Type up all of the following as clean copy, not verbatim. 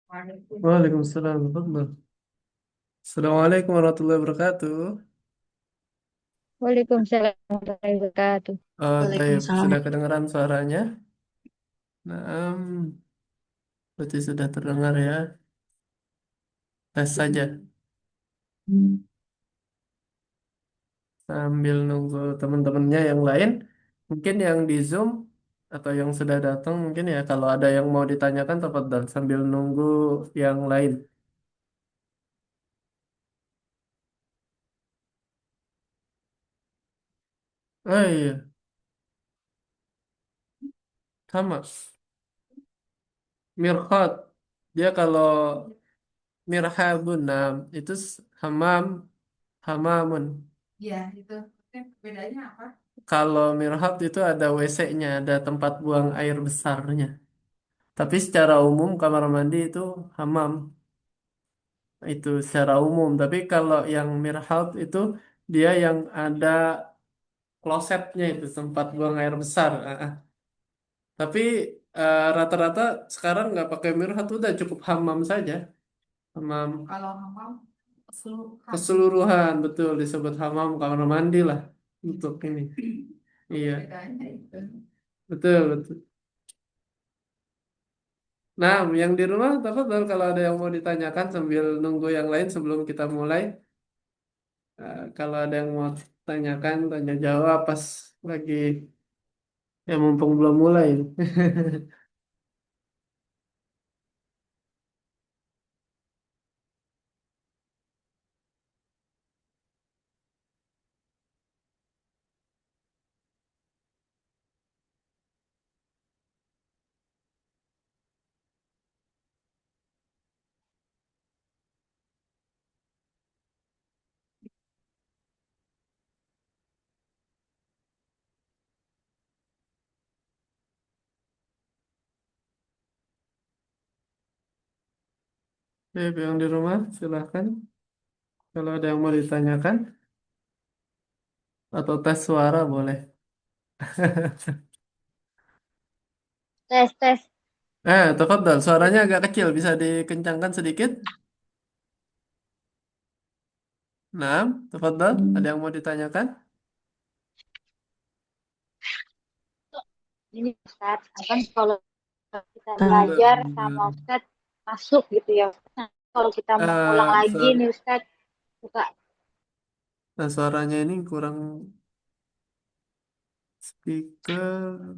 Waalaikumsalam. Tafadhal. Assalamualaikum warahmatullahi wabarakatuh. Waalaikumsalam warahmatullahi wabarakatuh. Oh, baik. Waalaikumsalam. Sudah kedengaran suaranya? Nah, berarti sudah terdengar ya. Tes saja. Sambil nunggu teman-temannya yang lain. Mungkin yang di Zoom atau yang sudah datang mungkin ya. Kalau ada yang mau ditanyakan, tafadhal. Sambil nunggu yang lain. Oh iya, sama. Mirhad. Dia kalau mirhabun, nah, itu hamam, hamamun. Kalau mirhab itu ada WC-nya, ada tempat buang air besarnya. Tapi secara umum kamar mandi itu hammam, itu secara umum. Tapi kalau yang mirhab itu dia yang ada klosetnya itu tempat buang air besar. Tapi rata-rata sekarang nggak pakai mirhab, udah cukup hammam saja. Hammam keseluruhan betul disebut hammam kamar mandi lah untuk ini. Iya, betul betul. Nah, yang di rumah, tafadhol kalau ada yang mau ditanyakan sambil nunggu yang lain sebelum kita mulai. Kalau ada yang mau tanyakan, tanya jawab pas lagi, ya mumpung belum mulai. Baik, yang di rumah silahkan kalau ada yang mau ditanyakan atau tes suara boleh. Tes, tes. Tafadhol, suaranya agak kecil, bisa dikencangkan sedikit? Nah, tafadhol, ada yang mau ditanyakan? Ini Ustaz, kan kalau kita Kan belajar sama Ustaz masuk gitu ya. Nah, kalau kita mau ngulang lagi Sorry. nih Ustaz, buka Nah, suaranya ini kurang speaker.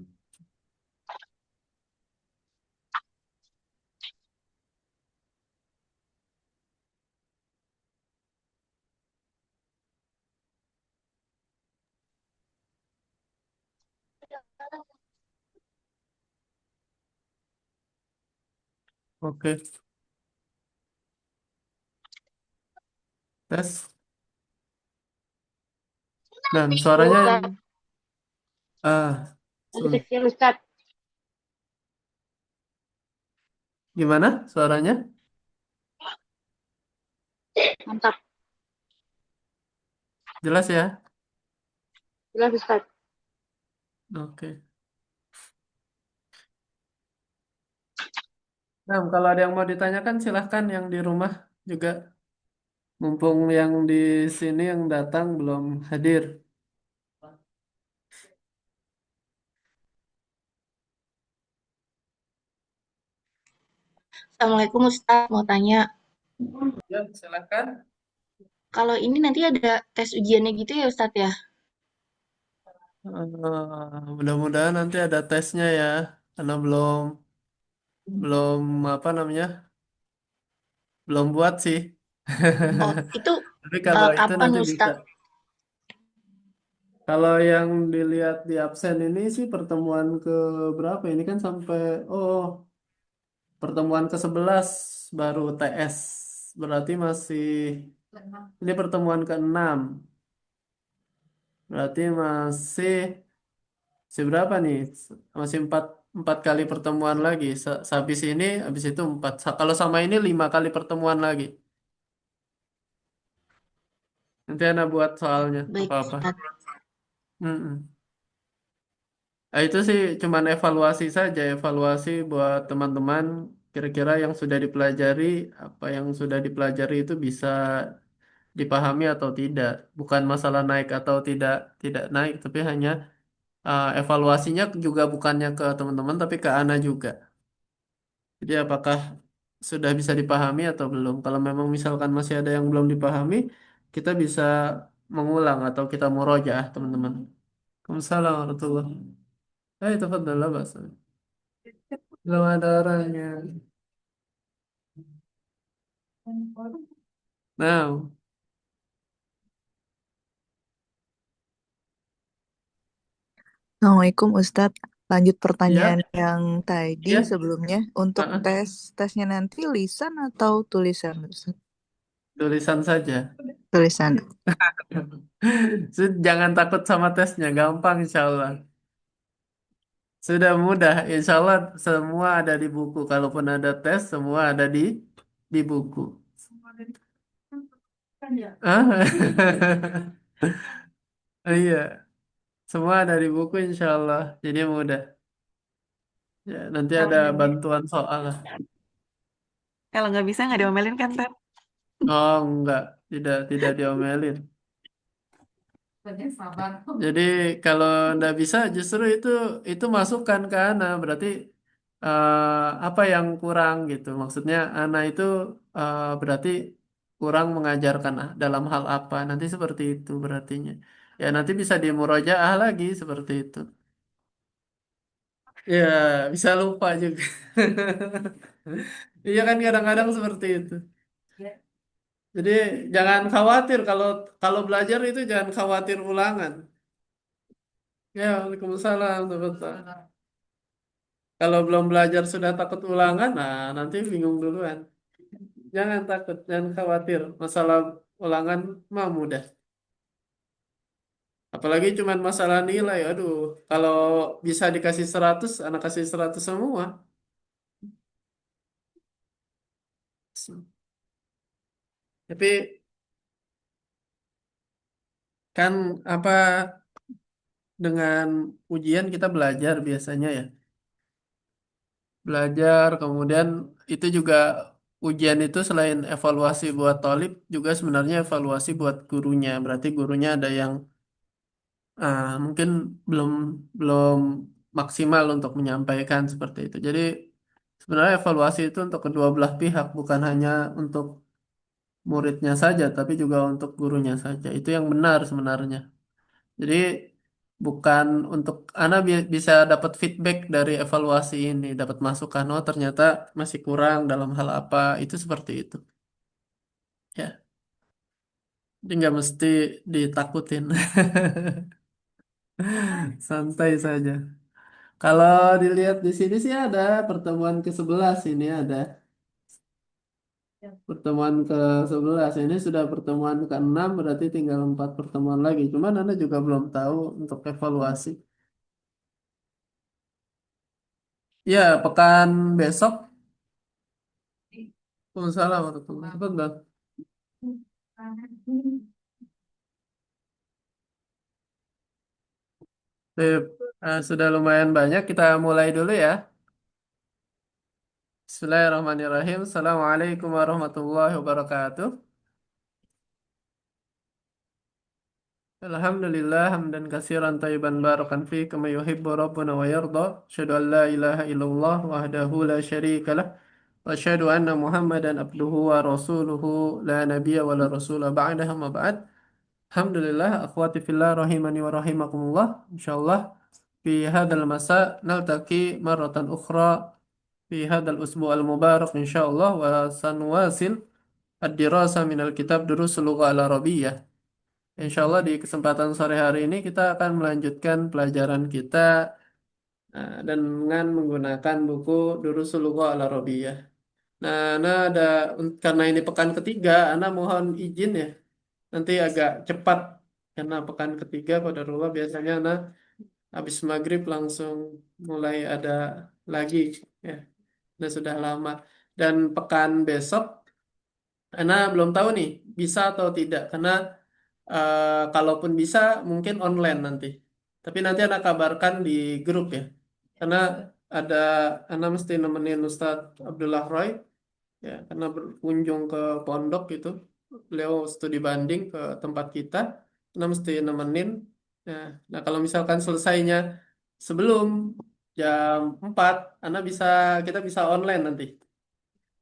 Oke, tes. Nah, dulu suaranya Ustaz. ah Lebih se- kecil Ustaz. gimana suaranya? Mantap. Jelas ya? Jelas Ustaz. Oke. Nah, kalau ada yang mau ditanyakan silahkan yang di rumah juga. Mumpung yang di sini yang datang belum hadir. Assalamualaikum Ustaz, mau tanya, Ya, silahkan. kalau ini nanti ada tes ujiannya gitu ya Ustaz ya? Mudah-mudahan nanti ada tesnya ya, karena belum belum apa namanya, belum buat sih. Oh, itu Tapi kalau itu kapan nanti bisa. Ustaz? Kalau yang dilihat di absen ini sih pertemuan ke berapa? Ini kan sampai pertemuan ke-11 baru TS. Berarti masih ini pertemuan ke-6. Berarti masih berapa nih? Masih empat kali pertemuan lagi. Sehabis ini, habis itu empat. Kalau sama ini 5 kali pertemuan lagi. Nanti Anda buat soalnya Baik apa-apa. Ustaz. Mm-mm. Nah, itu sih cuman evaluasi saja, evaluasi buat teman-teman. Kira-kira yang sudah dipelajari, apa yang sudah dipelajari itu bisa dipahami atau tidak. Bukan masalah naik atau tidak naik, tapi hanya evaluasinya juga bukannya ke teman-teman, tapi ke Ana juga. Jadi apakah sudah bisa dipahami atau belum? Kalau memang misalkan masih ada yang belum dipahami, kita bisa mengulang atau kita murojaah, teman-teman. Waalaikumsalam warahmatullahi. Tafadhal, Bas. Belum ada orangnya. Nah, Assalamualaikum Ustadz. Lanjut pertanyaan ya, yang tadi ya. sebelumnya. Untuk Ah, tesnya nanti lisan atau tulisan Ustadz? tulisan saja. Tulisan. Jangan takut sama tesnya, gampang insya Allah. Sudah mudah, insya Allah semua ada di buku. Kalaupun ada tes, semua ada di buku. Ah, iya, semua ada di buku insya Allah. Jadi mudah. Ya, nanti ada bantuan soal lah. Kalau nggak bisa nggak diomelin kan, Ted? Oh, enggak, tidak diomelin. Jadi kalau ndak bisa justru itu masukan ke Ana berarti apa yang kurang gitu. Maksudnya Ana itu berarti kurang mengajarkan dalam hal apa. Nanti seperti itu berartinya. Ya nanti bisa dimurojaah lagi seperti itu. Ya bisa lupa juga. Iya kan kadang-kadang seperti itu. Jadi jangan khawatir kalau kalau belajar itu jangan khawatir ulangan. Ya, Waalaikumsalam. Betul. Kalau belum belajar sudah takut ulangan, nah nanti bingung duluan. Jangan takut, jangan khawatir. Masalah ulangan mah mudah. Apalagi cuman masalah nilai. Aduh, kalau bisa dikasih 100, anak kasih 100 semua. Tapi kan apa dengan ujian kita belajar biasanya ya. Belajar, kemudian itu juga ujian itu selain evaluasi buat tolib, juga sebenarnya evaluasi buat gurunya. Berarti gurunya ada yang mungkin belum belum maksimal untuk menyampaikan seperti itu. Jadi sebenarnya evaluasi itu untuk kedua belah pihak, bukan hanya untuk muridnya saja, tapi juga untuk gurunya saja. Itu yang benar sebenarnya. Jadi bukan untuk bisa dapat feedback dari evaluasi ini, dapat masukan, oh ternyata masih kurang dalam hal apa, itu seperti itu. Ya, jadi nggak mesti ditakutin, santai saja. Kalau dilihat di sini sih ada pertemuan ke-11 ini ada. Pertemuan ke-11 ini sudah pertemuan ke-6 berarti tinggal 4 pertemuan lagi. Cuman Anda juga belum tahu untuk evaluasi. Ya, pekan besok. Waalaikumsalam warahmatullahi wabarakatuh. Sip. Sudah lumayan banyak. Kita mulai dulu ya. Bismillahirrahmanirrahim. Assalamualaikum warahmatullahi wabarakatuh. Alhamdulillah hamdan katsiran tayyiban barakan fi kama yuhibbu rabbuna wa yarda. Asyhadu an la ilaha illallah wahdahu la syarika lah. Wa asyhadu anna Muhammadan abduhu wa rasuluhu la nabiyya wa la rasula ba'dahu ma ba'd. Alhamdulillah akhwati fillah rahimani wa rahimakumullah. Insyaallah fi hadzal masa naltaqi marratan ukhra fi hadzal usbu' al mubarak insyaallah wa sanwasil ad-dirasa minal kitab durusul lugha al arabiyyah. Insya Allah di kesempatan sore hari ini kita akan melanjutkan pelajaran kita dengan menggunakan buku Durusul Lugha Al Arabiyah. Nah, ada karena ini pekan ketiga, Ana mohon izin ya. Nanti agak cepat karena pekan ketiga pada Rula biasanya Ana habis maghrib langsung mulai ada lagi ya. Nah, sudah lama. Dan pekan besok Ana belum tahu nih bisa atau tidak karena kalaupun bisa mungkin online nanti. Tapi nanti anak kabarkan di grup ya. Karena ada Ana mesti nemenin Ustadz Abdullah Roy ya karena berkunjung ke pondok itu. Beliau studi banding ke tempat kita. Ana mesti nemenin. Ya. Nah, kalau misalkan selesainya sebelum jam 4, Ana bisa kita bisa online nanti.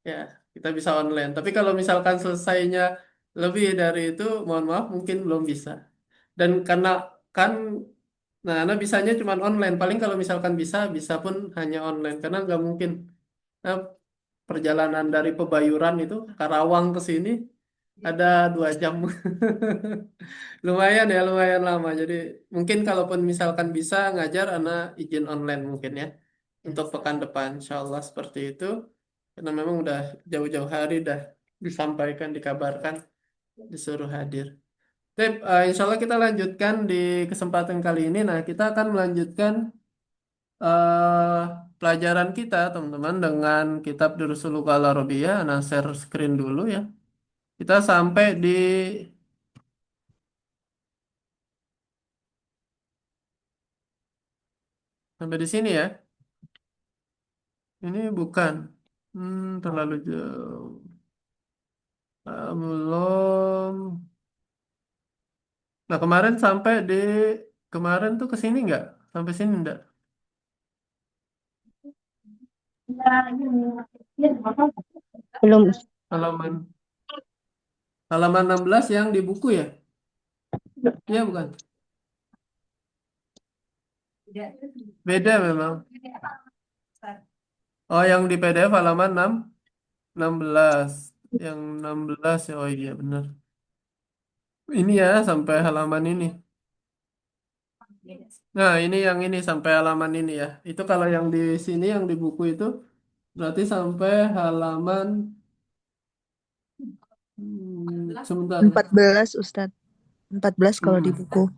Ya, kita bisa online. Tapi kalau misalkan selesainya lebih dari itu, mohon maaf mungkin belum bisa. Dan karena kan, nah, Ana bisanya cuma online. Paling kalau misalkan bisa pun hanya online. Karena nggak mungkin. Nah, perjalanan dari Pebayuran itu, Karawang ke sini, ada 2 jam. Lumayan ya, lumayan lama. Jadi mungkin kalaupun misalkan bisa ngajar, Ana izin online mungkin ya. Untuk pekan depan, insya Allah seperti itu. Karena memang udah jauh-jauh hari dah disampaikan, dikabarkan, disuruh hadir. Tapi insya Allah kita lanjutkan di kesempatan kali ini. Nah, kita akan melanjutkan eh, pelajaran kita, teman-teman, dengan kitab Durusul Lughah Al-Arabiyah. Nah, share screen dulu ya. Kita sampai di sini ya. Ini bukan. Terlalu jauh. Belum. Nah, kemarin tuh ke sini nggak? Sampai sini nggak? Belum. Halaman halaman 16 yang di buku ya? Iya bukan? Beda memang. Oh, yang di PDF halaman 16. Yang 16 ya. Oh iya benar. Ini ya sampai halaman ini. Nah, ini yang ini sampai halaman ini ya. Itu kalau yang di sini yang di buku itu berarti sampai halaman sebentar. 14 Ustadz. 14 kalau di Hmm. buku.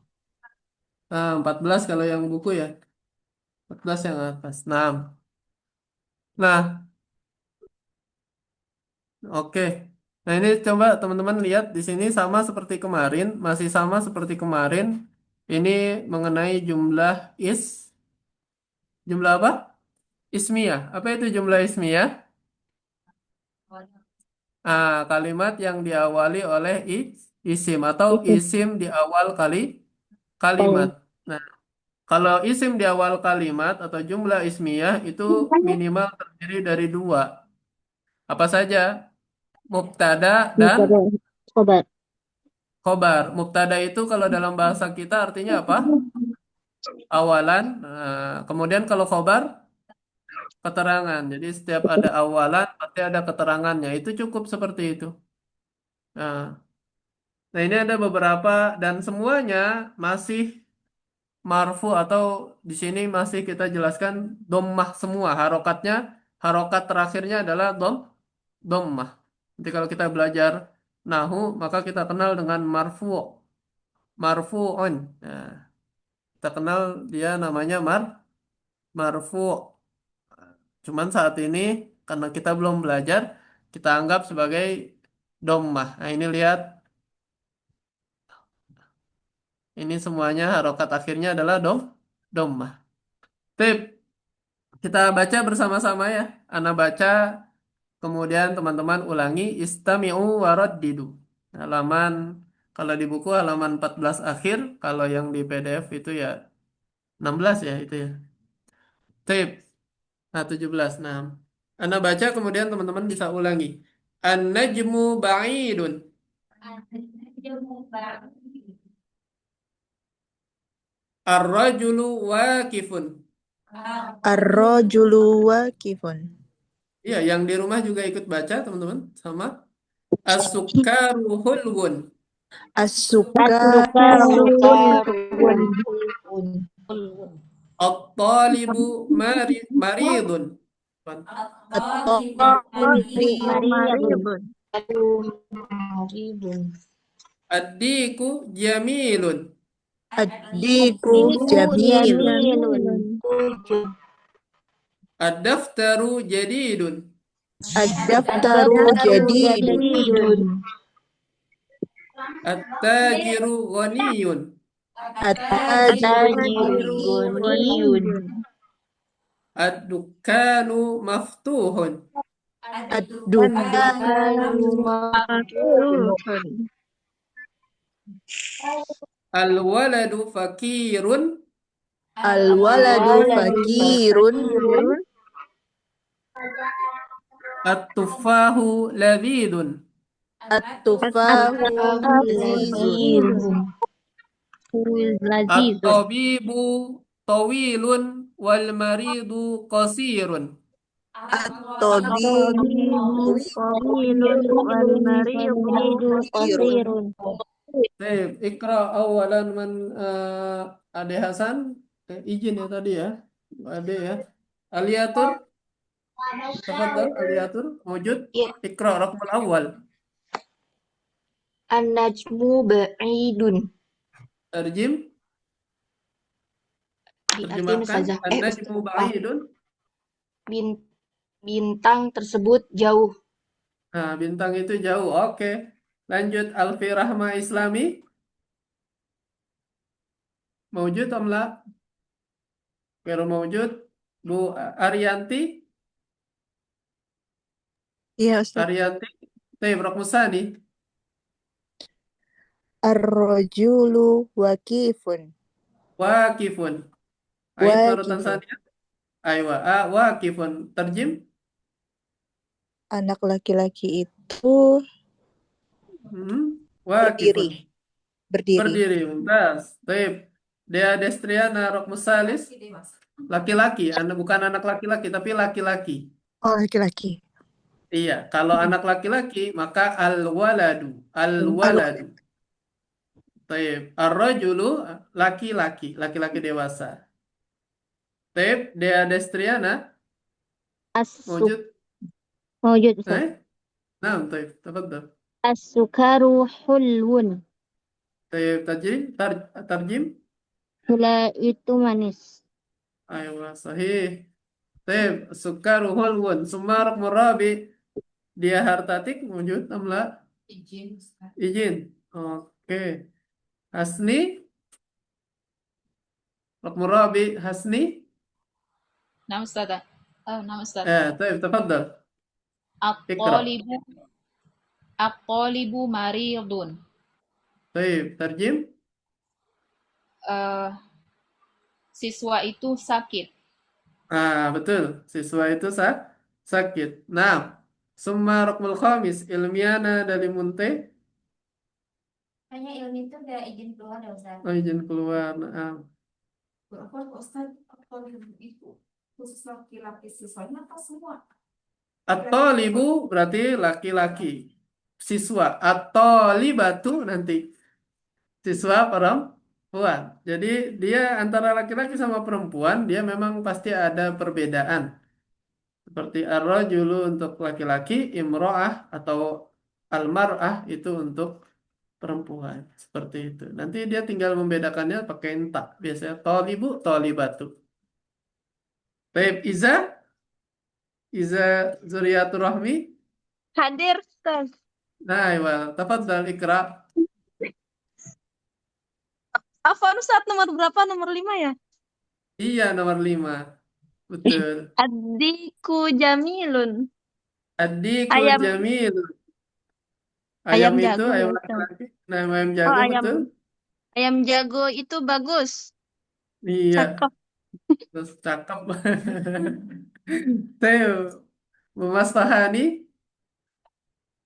14 kalau yang buku ya. 14 yang atas. Nah, oke. Nah, ini coba teman-teman lihat di sini sama seperti kemarin, masih sama seperti kemarin. Ini mengenai jumlah apa? Ismiyah. Apa itu jumlah ismiyah? Kalimat yang diawali oleh isim atau Itu. isim di awal kalimat. Oh. Nah, kalau isim di awal kalimat atau jumlah ismiyah itu minimal terdiri dari dua. Apa saja? Mubtada dan Coba. khobar. Mubtada itu kalau dalam bahasa kita artinya apa? Awalan. Kemudian kalau khobar, keterangan. Jadi setiap ada awalan, pasti ada keterangannya. Itu cukup seperti itu. Nah, nah, ini ada beberapa dan semuanya masih marfu atau di sini masih kita jelaskan dommah semua. Harokat terakhirnya adalah dommah. Nanti kalau kita belajar nahu, maka kita kenal dengan marfu'un. Nah, kita kenal dia namanya marfu. Cuman saat ini karena kita belum belajar, kita anggap sebagai dommah. Nah, ini lihat, ini semuanya harokat akhirnya adalah dommah. Tip, kita baca bersama-sama ya. Ana baca, kemudian teman-teman ulangi istami'u waraddidu. Halaman kalau di buku halaman 14 akhir, kalau yang di PDF itu ya 16 ya itu ya. Tip. Nah, 17. Nah, Anda baca kemudian teman-teman bisa ulangi. An-najmu ba'idun. Ar-rajulu waqifun. Ar-rajulu waqifun. Iya, yang di rumah juga ikut baca, teman-teman. Sama. As-sukkaru hulwun. As-sukaru Sukarun. At-talibu maridun. at-talibu Mariyadun. maribun. Mariyadun. Ad-diku jamilun. Ad-diku Iku jamilun. jamilun. Ad-daftaru jadidun. Ad-daftaru Ad-daftaru jadidun. jadidun. At-tajiru ghaniyun. At-tajiru At-tajiru ghaniyun. ghaniyun. Ad-dukanu maftuhun. Ad-dukanu maftuhun. Al-waladu fakirun. Al-waladu Al-waladu fakirun. fakirun. At-tufahu labidun. At-tufahu lazizun. Lazizun. Lazizun. At-tabibu tawilun wal maridu qasirun. At-tabibu At-tabibu tawilun wal maridu qasirun. qasirun. Baik, Ikra awalan man Ade Hasan. Izin ya tadi ya. Ade ya. Aliatur, tafadhal aliatur wujud. Ya, Ikra raqmul awal. an-najmu ba'idun. Terjem, Diartiin terjemahkan. Ustazah. An-najmu ba'idun. Bin- Bintang tersebut jauh. Nah, bintang itu jauh. Oke. Lanjut Alfi Rahma Islami. Mewujud amla? Kero mewujud. Bu Arianti. Iya, Ustaz. Arianti. Tayyib Raqmusani. Ar-rajulu wakifun. Wakifun. Ait maratan Wakifun. saniya. Aywa. Wakifun. Terjem. Anak laki-laki itu berdiri. Wakifun. Berdiri. Berdiri. Mumtaz. Tayyib. Dea Destriana Raqmusalis. Laki-laki. Bukan anak laki-laki, tapi laki-laki. Oh, laki-laki. Iya, kalau anak laki-laki maka al-waladu, al-waladu. Taib, ar-rajulu laki-laki, laki-laki dewasa. Taib, Dea Destriana As-suk. wujud Mawjud Ustaz. Nah, taib, tafadhal. As-sukaru hulwun. Taib, tarjim. Gula itu manis. Ayo, sahih. Taib, sukaru hulwun, sumarak murabi, dia hartatik wujud amla. Izin. Oke. Hasni, Murabi Hasni. نعم أستاذة. نعم أستاذ. طيب تفضل اقرأ. الطالب مريض. طيب ترجم. Siswa itu sakit. Betul. Siswa itu sakit. Nah, summa raqmul khamis ilmiana dari munte. Hanya ilmi itu udah izin keluar ya Ustaz. Oh, izin keluar. Nah. Apa Ustaz atau itu khusus laki-laki siswanya apa semua? At-talibu berarti laki-laki. Siswa. At-talibatu nanti siswa perempuan. Jadi dia antara laki-laki sama perempuan dia memang pasti ada perbedaan. Seperti ar-rajulu untuk laki-laki, imro'ah atau al-mar'ah itu untuk perempuan. Seperti itu. Nanti dia tinggal membedakannya pakai entah. Biasanya tolibu, tolibatu. Baik, Iza Zuriyatur Rahmi. Hadir Ustaz. Nah, iya, tafadhal ikra. Afwan Ustaz, nomor berapa? Nomor 5 ya? Iya, nomor 5. Betul. Addiku jamilun. Adiku Ayam jamil. ayam Ayam itu jago ya ayam Ustaz. laki-laki. Nah, ayam Oh, jago ayam betul. ayam jago itu bagus. Iya, Cakep. terus cakep. Teo, Mas Fahani,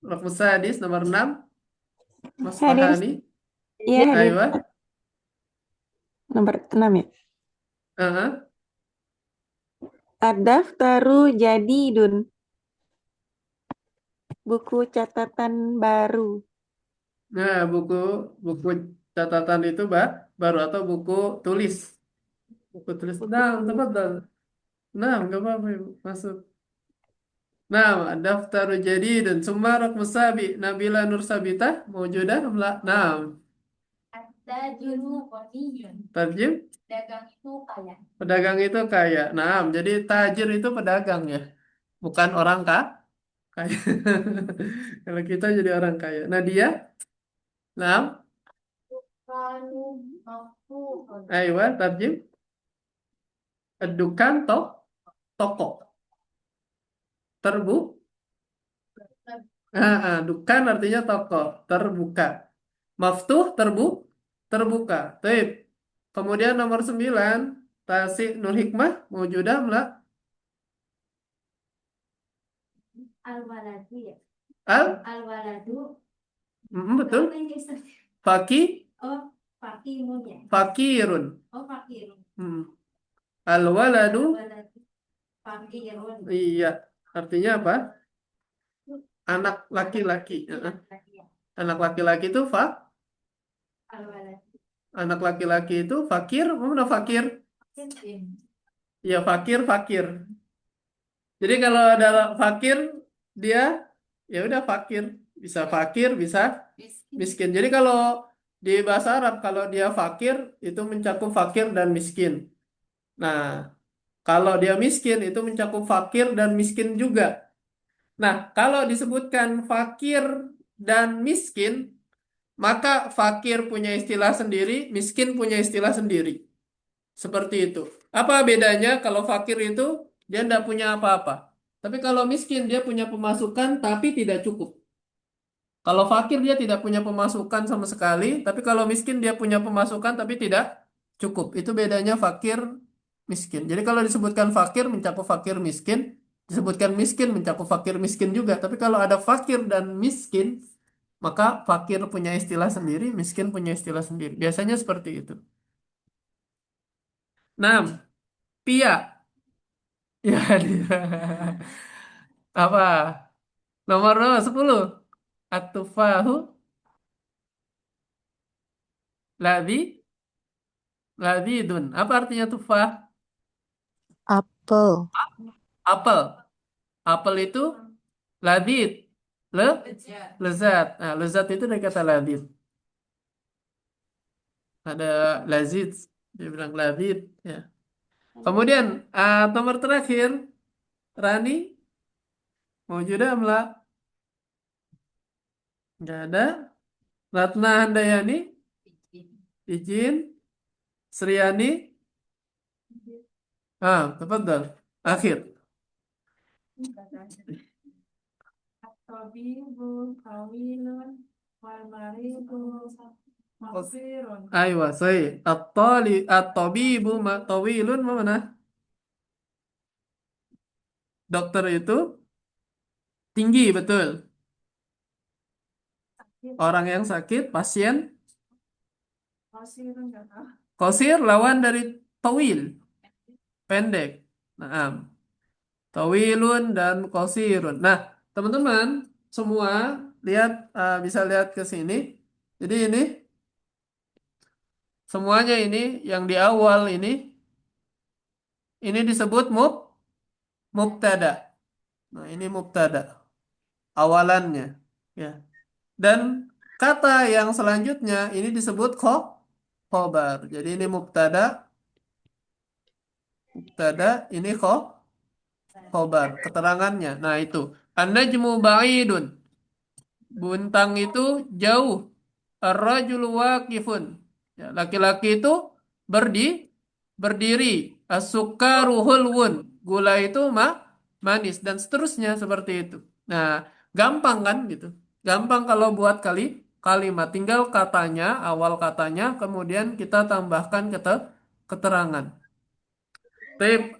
Rokmus Sadis nomor 6. Mas Hadir. Fahani. Iya, hadir. Aywa. Nomor 6 ya. Heeh. Ad-daftaru jadidun. Buku catatan baru. Nah, buku catatan itu baru atau buku tulis. Buku tulis. Nah, tafadhal. Nah, enggak apa-apa, Ibu. Masuk. Nah, daftar jadi dan sumarak musabi Nabila Nur Sabita maujudah amla. Nah, At-tajiru ghaniyun. tarjim Dagang itu kaya. pedagang itu kaya. Nah, jadi tajir itu pedagang ya, bukan orang kaya. Kalau kita jadi orang kaya. Nah, dia, nah, Kalau maftuhun. aywa tarjim. Dukan toh toko. Terbu, dukan artinya toko, terbuka. Maftuh, terbuka. Taib. Kemudian nomor 9, tasik Nur Hikmah, mewujudah melak. Al-waladu ya. Al, Al-waladu. betul. Apa ini Ustaz? Faki, Oh, fakimun ya. fakirun. Oh, fakirun. Al-waladu, Al-waladu. Fakirun. iya. Artinya apa? Anak laki-laki. Anak laki-laki itu Al-waladu. anak laki-laki itu fakir. Mana fakir? Ya fakir. Jadi kalau ada fakir, dia ya udah fakir. Bisa fakir, bisa miskin. Jadi kalau di bahasa Arab, kalau dia fakir, itu mencakup fakir dan miskin. Nah, kalau dia miskin, itu mencakup fakir dan miskin juga. Nah, kalau disebutkan fakir dan miskin, maka fakir punya istilah sendiri, miskin punya istilah sendiri. Seperti itu. Apa bedanya? Kalau fakir itu dia tidak punya apa-apa. Tapi kalau miskin dia punya pemasukan tapi tidak cukup. Kalau fakir dia tidak punya pemasukan sama sekali, tapi kalau miskin dia punya pemasukan tapi tidak cukup. Itu bedanya fakir miskin. Jadi kalau disebutkan fakir mencakup fakir miskin, disebutkan miskin mencakup fakir miskin juga. Tapi kalau ada fakir dan miskin, maka fakir punya istilah sendiri, miskin punya istilah sendiri. Biasanya seperti itu. 6. Pia. Ya, apa? Nomor 10. At-tufahu ladzi ladzidun. Apa artinya tufah? Apel. Apel. Apel itu ladzid. Le lezat. Nah, lezat itu dari kata ladzid. Ada lazid. Dia bilang ladzid. Ya. Kemudian nomor terakhir, Rani, maujudah amla? Nggak ada. Ratna Handayani, izin. Sriani, tafadhal. Akhir. At-tabibu tawilun wal maridu maqsirun. Aywa, sahih. At-tabibu tawilun mana? Dokter itu tinggi, betul. Orang yang sakit, pasien. Qasirun enggak tahu. Qasir lawan dari tawil, pendek. Nah, tawilun dan qasirun. Nah, teman-teman semua lihat, bisa lihat ke sini. Jadi ini semuanya ini yang di awal ini disebut mubtada. Nah, ini mubtada awalannya, ya. Dan kata yang selanjutnya ini disebut khobar. Jadi ini mubtada, ini khobar, keterangannya. Nah, itu. An-najmu ba'idun. Buntang itu jauh. Ar-rajulu waqifun. Ya, laki-laki itu berdiri. As-sukaru hulwun. Gula itu manis dan seterusnya seperti itu. Nah, gampang kan gitu. Gampang kalau buat kalimat. Tinggal katanya, awal katanya, kemudian kita tambahkan keterangan. Tapi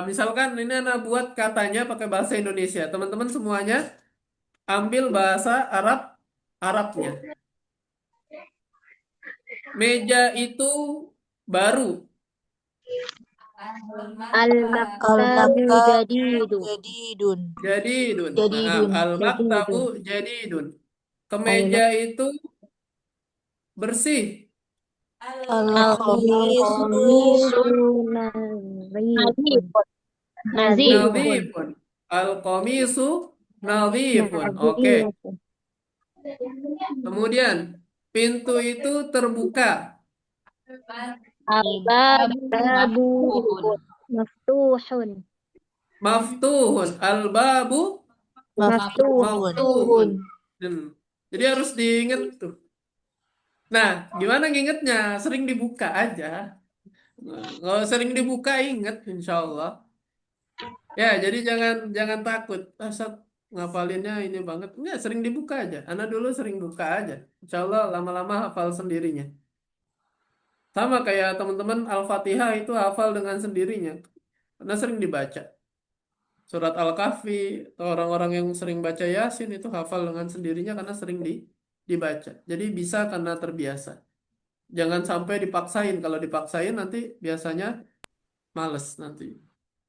misalkan ini anak buat katanya pakai bahasa Indonesia. Teman-teman semuanya ambil bahasa Arabnya. Meja itu baru. Al-maktabu Al-maktab jadidun. jadidun. Jadidun. Jadidun. Al-maktabu jadidun. Kemeja itu bersih. Al-khamisu Al-qamisu nazifun. Nazifun. Nadhifun. Al-qamisu nadhifun. Oke. Nazifun. Kemudian pintu itu terbuka. Al-babu maftuhun. Maftuhun. Al-babu maftuhun. maftuhun. Jadi harus diingat tuh. Nah, gimana ngingetnya? Sering dibuka aja. Nah, kalau sering dibuka ingat, insya Allah. Ya, jadi jangan jangan takut. Asal ngapalinnya ini banget. Enggak, sering dibuka aja. Anak dulu sering buka aja. Insya Allah lama-lama hafal sendirinya. Sama kayak teman-teman Al-Fatihah itu hafal dengan sendirinya. Karena sering dibaca. Surat Al-Kahfi atau orang-orang yang sering baca Yasin itu hafal dengan sendirinya karena sering dibaca. Jadi bisa karena terbiasa. Jangan sampai dipaksain. Kalau dipaksain nanti biasanya males nanti.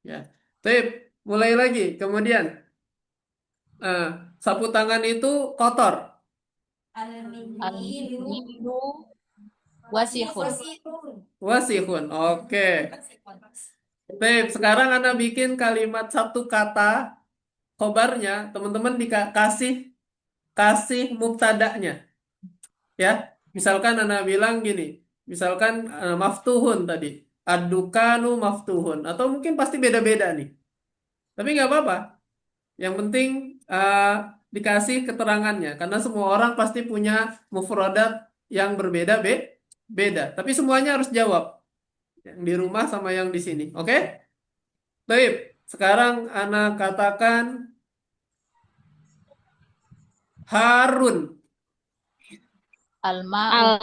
Ya. Tip, mulai lagi. Kemudian eh, sapu tangan itu kotor. Al-Milu wasihun. Wasihun. Oke. Tip, sekarang Anda bikin kalimat satu kata khobarnya. Teman-teman dikasih kasih mubtada'nya. Ya. Misalkan Anda bilang gini. Misalkan maftuhun tadi. Ad-dukanu maftuhun. Atau mungkin pasti beda-beda nih. Tapi nggak apa-apa. Yang penting dikasih keterangannya, karena semua orang pasti punya mufradat yang beda. Tapi semuanya harus jawab, yang di rumah sama yang di sini. Oke? Baik. Sekarang anak katakan Harun. Al-ma'u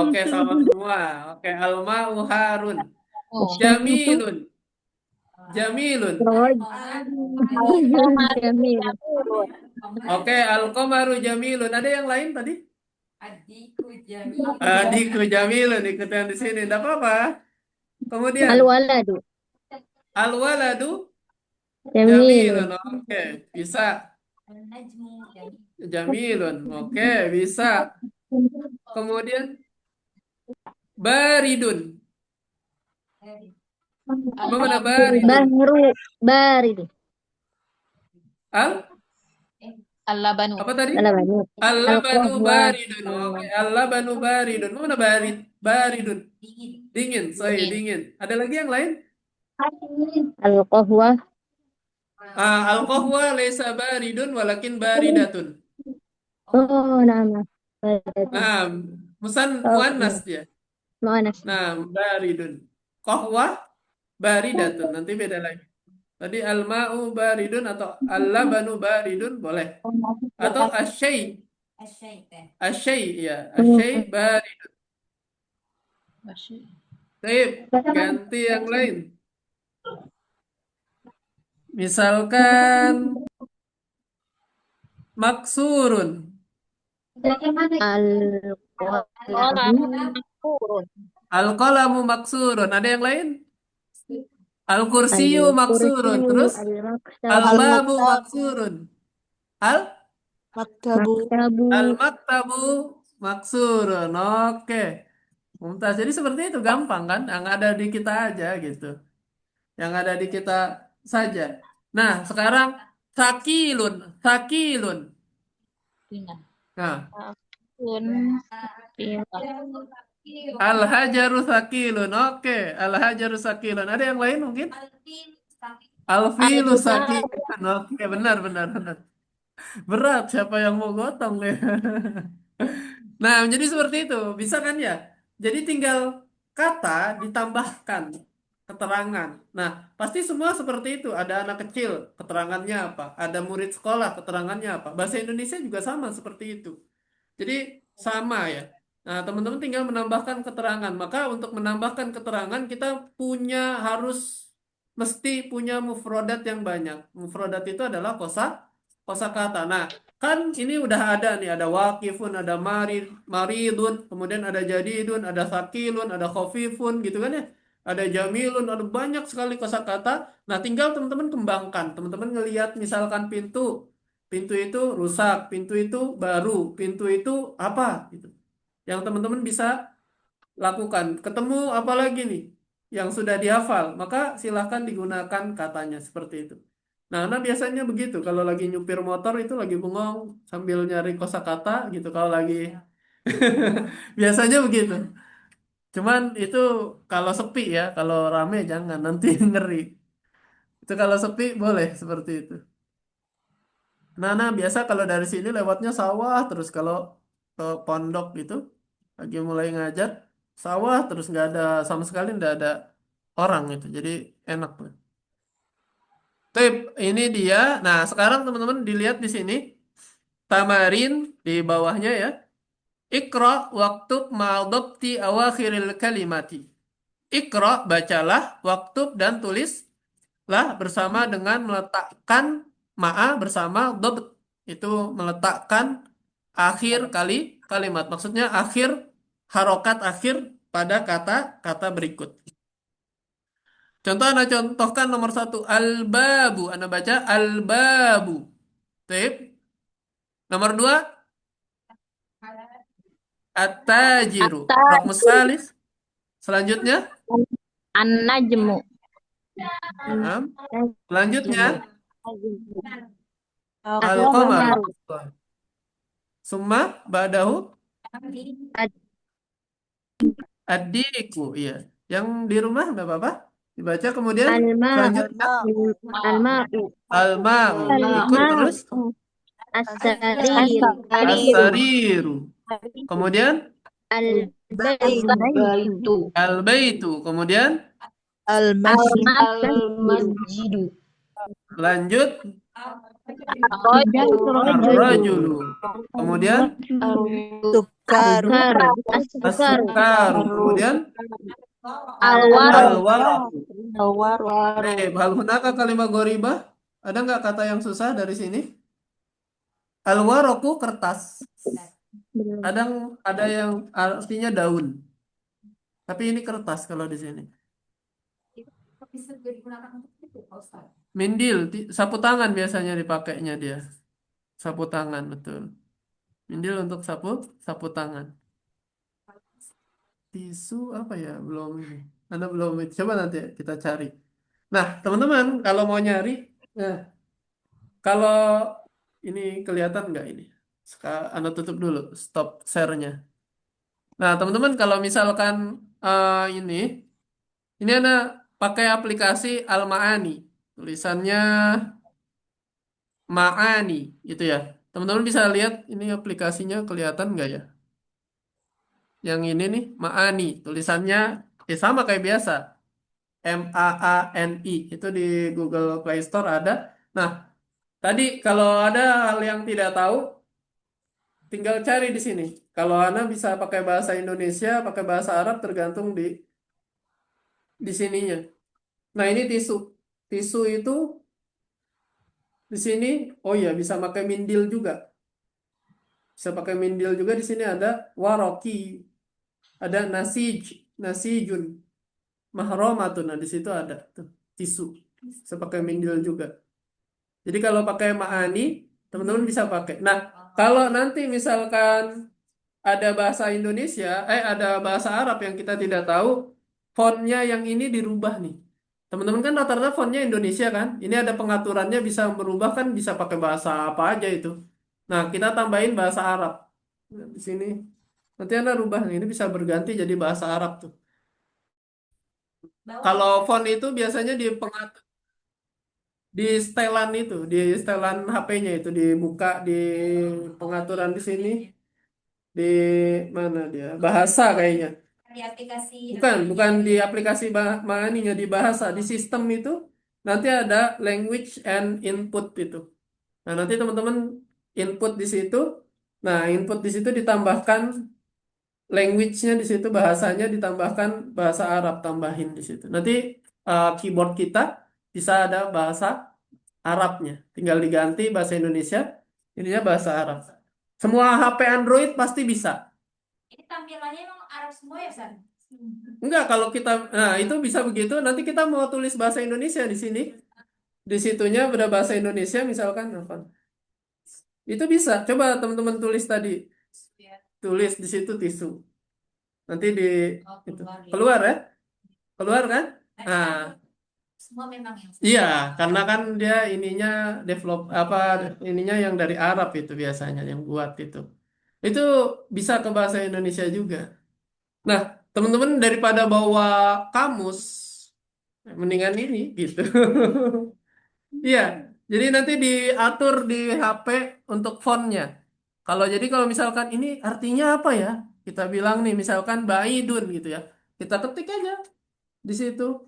Oke, sama semua. Oke, Alma'u Harun. harun. Jamilun. Jamilun. Oke, Al-Qamaru Jamilun. Ada yang lain tadi? Adikku Jamilun ikut yang di sini. Tidak apa-apa. Kemudian Al-waladu Al-waladu jamilun. Jamilun. Oke, bisa. Jamilun. Oke, bisa. Kemudian Baridun. Mana Baridun? Bahru barid. Al? Al-labanu. Apa tadi? Al-labanu. Al-labanu Al-qahwa. baridun. Oke, al-labanu baridun. Mana baridun? Dingin. Saya Dingin. dingin. Ada lagi yang lain? Al-qahwa. Al-qahwa laysa baridun walakin baridatun. Oh, nama. Nah, muannas Oh, dia. Mu'annas. Nah, baridun. Qahwa baridatun. Nanti beda lagi. Tadi al-ma'u baridun atau al-labanu baridun boleh. Atau asyai. Asyai ya. Asyai baridun. Baik, ganti yang lain. Misalkan maksurun. Al-qalamu. Al-qalamu maksurun. Ada yang lain? Al-kursiyu maksurun. Terus Al-maktabu. al-babu Al-maktab, maksurun. Al maktabu. Maktabu. al-maktabu maksurun. Oke. Mumtaz. Jadi seperti itu gampang kan? Yang ada di kita aja gitu. Yang ada di kita saja. Nah, sekarang sakilun. Sakilun. Ringan. Nah, Kun. al-hajaru sakilun. Oke, al-hajaru sakilun. Ada yang lain mungkin? Al-filu sakilun. Oke, benar, benar, benar. Berat, siapa yang mau gotong ya? Nah, jadi seperti itu. Bisa kan ya? Jadi tinggal kata ditambahkan keterangan. Nah, pasti semua seperti itu. Ada anak kecil, keterangannya apa? Ada murid sekolah, keterangannya apa? Bahasa Indonesia juga sama seperti itu. Jadi sama ya. Nah, teman-teman tinggal menambahkan keterangan. Maka untuk menambahkan keterangan kita mesti punya mufrodat yang banyak. Mufrodat itu adalah kosakata. Nah, kan ini udah ada nih, ada wakifun, ada maridun, kemudian ada jadidun, ada sakilun, ada khofifun gitu kan ya. Ada jamilun, ada banyak sekali kosakata. Nah, tinggal teman-teman kembangkan. Teman-teman ngelihat misalkan pintu. Pintu itu rusak, pintu itu baru, pintu itu apa gitu. Yang teman-teman bisa lakukan. Ketemu apa lagi nih yang sudah dihafal, maka silahkan digunakan katanya seperti itu. Nah, biasanya begitu. Kalau lagi nyupir motor itu lagi bengong sambil nyari kosakata gitu. Kalau lagi biasanya begitu. Cuman itu kalau sepi ya, kalau rame jangan nanti ngeri. Itu kalau sepi boleh seperti itu. Biasa kalau dari sini lewatnya sawah terus kalau ke pondok gitu lagi mulai ngajar sawah terus nggak ada sama sekali nggak ada orang itu. Jadi enak. Tip, ini dia. Nah, sekarang teman-teman dilihat di sini. Tamarin di bawahnya ya. Iqra waktub ma'adabti awakhiril kalimati. Iqra, bacalah, waktub dan tulislah bersama dengan meletakkan ma'a bersama dabt. Itu meletakkan akhir kalimat. Maksudnya akhir harokat akhir pada kata-kata berikut. Contoh Anda contohkan nomor satu al-babu. Anda baca al-babu. Tip. Nomor dua at-tajiru. Rokmus salis. Selanjutnya. An-najmu. Nah, selanjutnya Al-qamar. al-qamar. Summa ba'dahu ad-diku. Iya. Yang di rumah enggak apa-apa. Dibaca kemudian Al-ma'u. selanjutnya Al-ma'u. al-ma'u. Ikut terus As-sarir. as-sariru. Kemudian Al-baitu. al-baitu. Kemudian Al-masjid. Al-masjidu. lanjut Ar-rajulu. ar-rajulu. Kemudian Sukaru. As-sukaru. as-sukaru. Kemudian Al-waraq. al-waraku. Hal hunaka kalimat goribah. Ada nggak kata yang susah dari sini? Al-waraku kertas. Kadang ada yang artinya daun. Tapi ini kertas kalau di sini. Bisa digunakan untuk itu, Pak Ustadz. Mindil, sapu tangan biasanya dipakainya dia. Sapu tangan, betul. Mindil untuk sapu tangan. Tisu apa ya? Belum ini. Anda belum. Coba nanti kita cari. Nah, teman-teman, kalau mau nyari, nah, kalau ini kelihatan nggak ini? Anda tutup dulu, stop share-nya. Nah, teman-teman, kalau misalkan ini Anda pakai aplikasi Al-Ma'ani. Tulisannya Ma'ani, itu ya. Teman-teman bisa lihat ini aplikasinya kelihatan nggak ya? Yang ini nih, Ma'ani. Tulisannya sama kayak biasa. MAANI. Itu di Google Play Store ada. Nah, tadi kalau ada hal yang tidak tahu, tinggal cari di sini. Kalau Anda bisa pakai bahasa Indonesia, pakai bahasa Arab, tergantung di sininya. Nah, ini tisu. Tisu itu di sini, oh ya, bisa pakai mindil juga. Bisa pakai mindil juga. Di sini ada waroki, ada nasijun, mahromatun. Nah, di situ ada tuh, tisu. Bisa pakai mindil juga. Jadi kalau pakai ma'ani, teman-teman bisa pakai. Nah, kalau nanti misalkan ada bahasa Indonesia, ada bahasa Arab yang kita tidak tahu, fontnya yang ini dirubah nih. Teman-teman kan rata-rata fontnya Indonesia kan? Ini ada pengaturannya bisa berubah kan, bisa pakai bahasa apa aja itu. Nah, kita tambahin bahasa Arab. Nah, di sini. Nanti Anda rubah, ini bisa berganti jadi bahasa Arab tuh. Kalau font itu biasanya di setelan itu, di setelan HP-nya itu dibuka di pengaturan di sini. Di mana dia? Bahasa kayaknya. Di aplikasi. Bukan di aplikasi maninya di bahasa, di sistem itu nanti ada language and input itu. Nah, nanti teman-teman input di situ. Nah, input di situ ditambahkan language-nya di situ, bahasanya ditambahkan bahasa Arab, tambahin di situ. Nanti keyboard kita bisa ada bahasa Arabnya. Tinggal diganti bahasa Indonesia, ininya bahasa Arab. Semua HP Android pasti bisa. Ini tampilannya emang Arab semua ya, San? Enggak, kalau kita, nah itu bisa begitu. Nanti kita mau tulis bahasa Indonesia di sini. Di situnya ada bahasa Indonesia misalkan apa? Itu bisa. Coba teman-teman tulis tadi. Tulis di situ tisu. Nanti itu. Keluar ya? Keluar kan? Nah, Semua memang yang iya, karena kan dia ininya develop apa ininya yang dari Arab itu biasanya yang buat itu. Itu bisa ke bahasa Indonesia juga. Nah, teman-teman daripada bawa kamus, mendingan ini gitu. Iya, jadi nanti diatur di HP untuk fontnya. Kalau misalkan ini artinya apa ya? Kita bilang nih misalkan baidun gitu ya. Kita ketik aja di situ.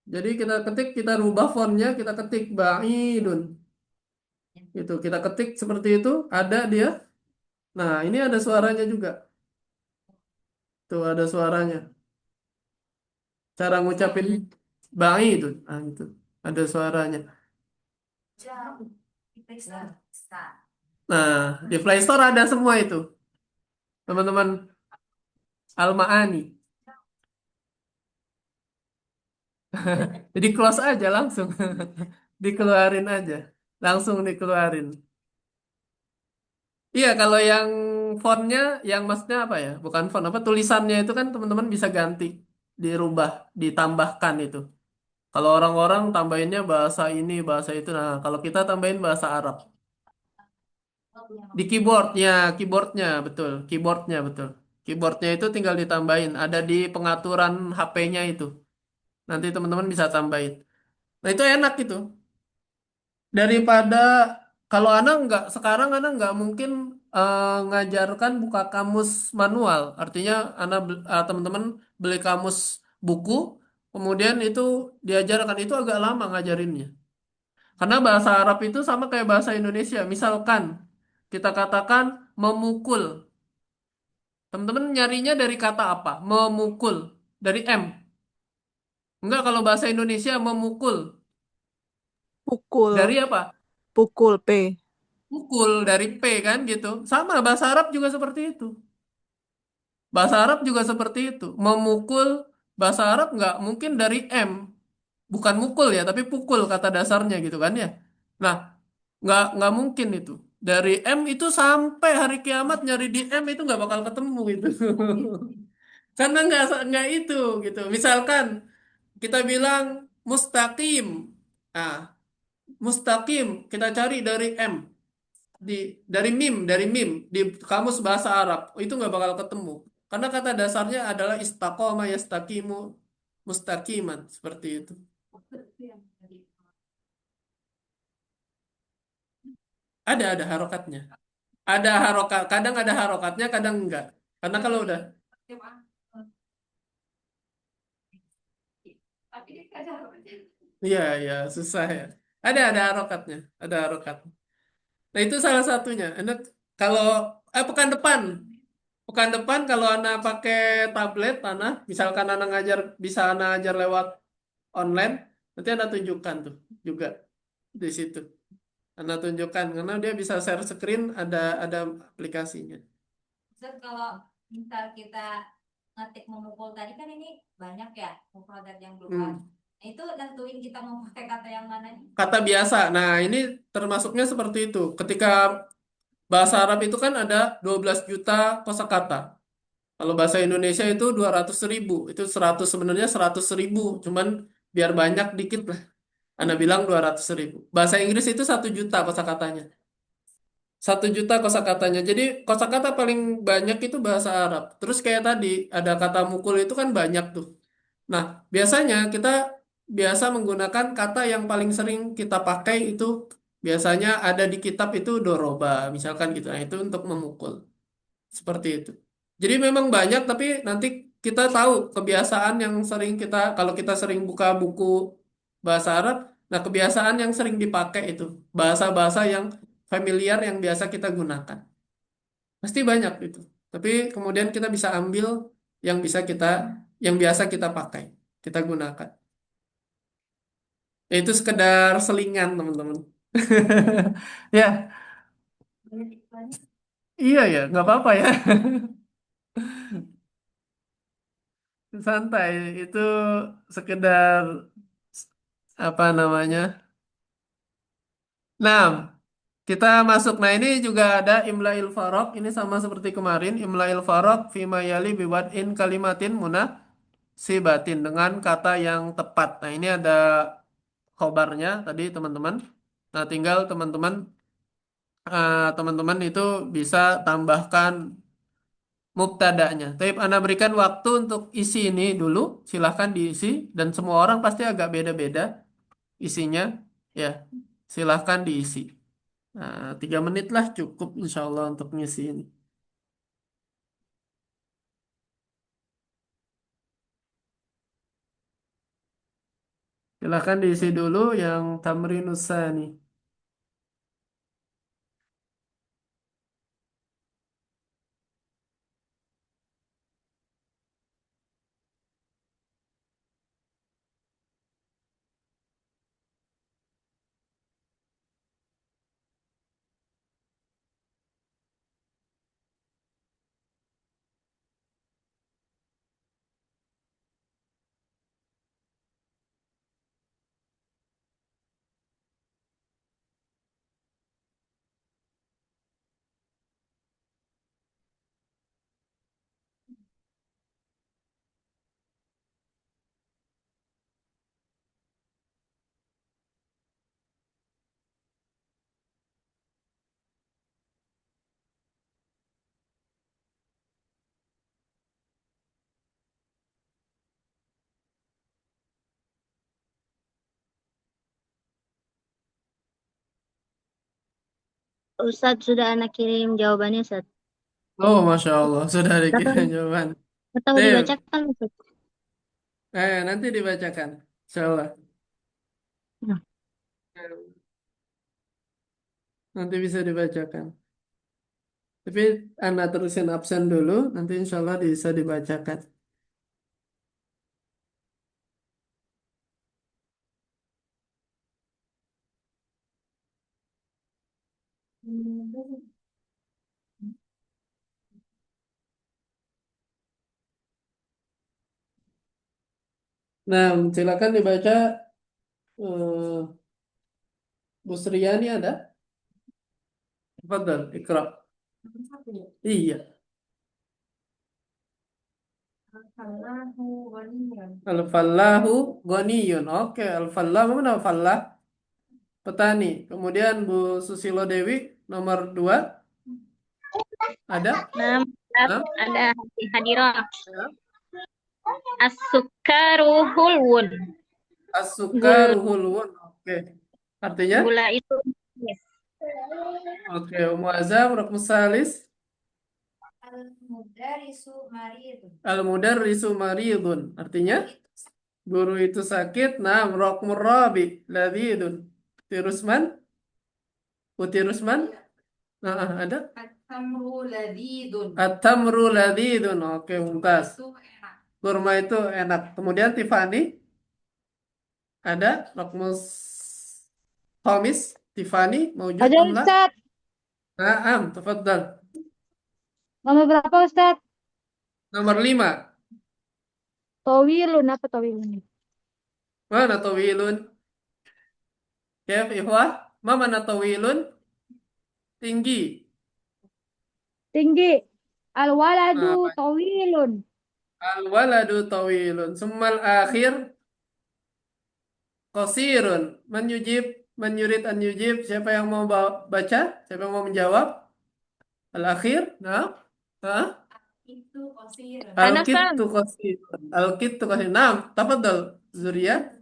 Jadi kita ketik, kita rubah fontnya, kita ketik ba'idun. Itu kita ketik seperti itu, ada dia. Nah, ini ada suaranya juga. Tuh ada suaranya. Cara ngucapin ba'idun. Nah, itu ada suaranya. Nah, di Play Store ada semua itu. Teman-teman Al-Ma'ani. Jadi close aja langsung. Dikeluarin aja. Langsung dikeluarin. Iya, kalau yang fontnya, yang maksudnya apa ya? Bukan font, apa tulisannya itu kan teman-teman bisa ganti, dirubah, ditambahkan itu. Kalau orang-orang tambahinnya bahasa ini, bahasa itu. Nah, kalau kita tambahin bahasa Arab. Di keyboardnya betul, keyboardnya betul. Keyboardnya itu tinggal ditambahin. Ada di pengaturan HP-nya itu. Nanti teman-teman bisa tambahin. Nah, itu enak itu. Daripada kalau anak nggak sekarang anak nggak mungkin ngajarkan buka kamus manual. Artinya teman-teman beli kamus buku, kemudian itu diajarkan itu agak lama ngajarinnya. Karena bahasa Arab itu sama kayak bahasa Indonesia. Misalkan kita katakan memukul, teman-teman nyarinya dari kata apa? Memukul dari M. Enggak, kalau bahasa Indonesia memukul Pukul. dari apa? Pukul P. Pukul dari P kan gitu. Sama bahasa Arab juga seperti itu. Bahasa Arab juga seperti itu. Memukul bahasa Arab nggak mungkin dari M. Bukan mukul ya, tapi pukul kata dasarnya gitu kan ya. Nah, nggak mungkin itu. Dari M itu sampai hari kiamat nyari di M itu nggak bakal ketemu gitu. Karena nggak itu gitu. Misalkan kita bilang mustaqim. Nah, mustaqim kita cari dari M. di dari mim di kamus bahasa Arab itu nggak bakal ketemu karena kata dasarnya adalah istaqoma yastaqimu mustaqiman seperti itu. Ada harokatnya, ada harokat, kadang ada harokatnya kadang enggak, karena kalau udah iya iya susah ya, ada harokatnya, ada harokat. Nah itu salah satunya. Anak kalau pekan depan kalau anak pakai tablet, anak misalkan anak ngajar bisa anak ngajar lewat online, nanti anak tunjukkan tuh juga di situ. Anak tunjukkan karena dia bisa share screen, ada aplikasinya. Ustaz, kalau misal kita ngetik memukul tadi kan ini banyak ya mufradat yang keluar. Hmm. Nah, itu nentuin kita mau pakai kata yang mana nih? Kata biasa. Nah, ini termasuknya seperti itu. Ketika bahasa Arab itu kan ada 12 juta kosakata. Kalau bahasa Indonesia itu 200.000. Itu 100 sebenarnya 100.000. Cuman biar banyak dikit lah. Anda bilang 200.000. Bahasa Inggris itu 1 juta kosakatanya. 1 juta kosakatanya. Jadi kosakata paling banyak itu bahasa Arab. Terus kayak tadi ada kata mukul itu kan banyak tuh. Nah, biasanya kita biasa menggunakan kata yang paling sering kita pakai itu biasanya ada di kitab itu doroba, misalkan gitu. Nah, itu untuk memukul. Seperti itu. Jadi memang banyak, tapi nanti kita tahu kebiasaan yang sering kalau kita sering buka buku bahasa Arab, nah kebiasaan yang sering dipakai itu, bahasa-bahasa yang familiar yang biasa kita gunakan. Pasti banyak itu. Tapi kemudian kita bisa ambil yang yang biasa kita pakai, kita gunakan. Ya, itu sekedar selingan, teman-teman. Ya, iya ya, nggak apa-apa ya. Santai, itu sekedar apa namanya? Nah, kita masuk. Nah, ini juga ada Imla'il Faraq. Ini sama seperti kemarin. Imla'il Faraq fima yali biwad'in kalimatin sibatin dengan kata yang tepat. Nah, ini ada khobarnya tadi teman-teman. Nah, tinggal teman-teman itu bisa tambahkan mubtada'nya. Tapi Anda berikan waktu untuk isi ini dulu. Silahkan diisi. Dan semua orang pasti agak beda-beda isinya. Ya, silahkan diisi. Nah, 3 menit lah cukup insya Allah untuk ngisi ini. Silakan diisi dulu yang Tamrin Usani. Ustadz sudah anak kirim jawabannya, Ustadz. Oh, Masya Allah, sudah Atau, dikirim jawaban. atau Tim, dibacakan, Ustadz? nanti dibacakan. Insya Allah. Nah, Nanti bisa dibacakan. Tapi Anda terusin absen dulu, nanti insya Allah bisa dibacakan. Nah, silakan dibaca. eh, Bu Sriani ada? Fadal, Ikra. Iya. Al-fallahu ghaniyun. Oke, al-fallah mana al-fallah? Petani. Kemudian Bu Susilo Dewi nomor 2 ada? nah, Hah? ada hadirah. Ya. As-sukaru hulwun. As-sukaruhul wun. Oke. Artinya? Gula itu manis. Oke, Ummu Azam, Rukmus Salis. Al-mudarisu maridun. Al-mudarrisu maridun. Artinya? Guru itu sakit. Nah, Rukmur Rabi. Ladidun. Tirusman? Utirusman? Nah, ada? At-tamru ladidun. At-tamru ladidun. Oke, mumtaz. Itu enak. Kurma itu enak. Kemudian Tiffany ada Rokmus Homis Tiffany maujud Ada, amla. Ustadz. Naam, tafadhal. Nomor berapa, Ustadz? Nomor 5. Tawilun, apa tawilun? Mana tawilun? Kef ihwah? Ma mana tawilun? Tinggi. Tinggi. Al-waladu Nah, tawilun. al-waladu tawilun. Summal akhir qasirun. Man yujib, man yurid an yujib. Siapa yang mau baca? Siapa yang mau menjawab? Al-akhir? Nah. Hah? Itu kosir. Ana, Ustaz. Al-kittu qasirun. Al-kittu qasirun. Nah, tafadhal Zuria.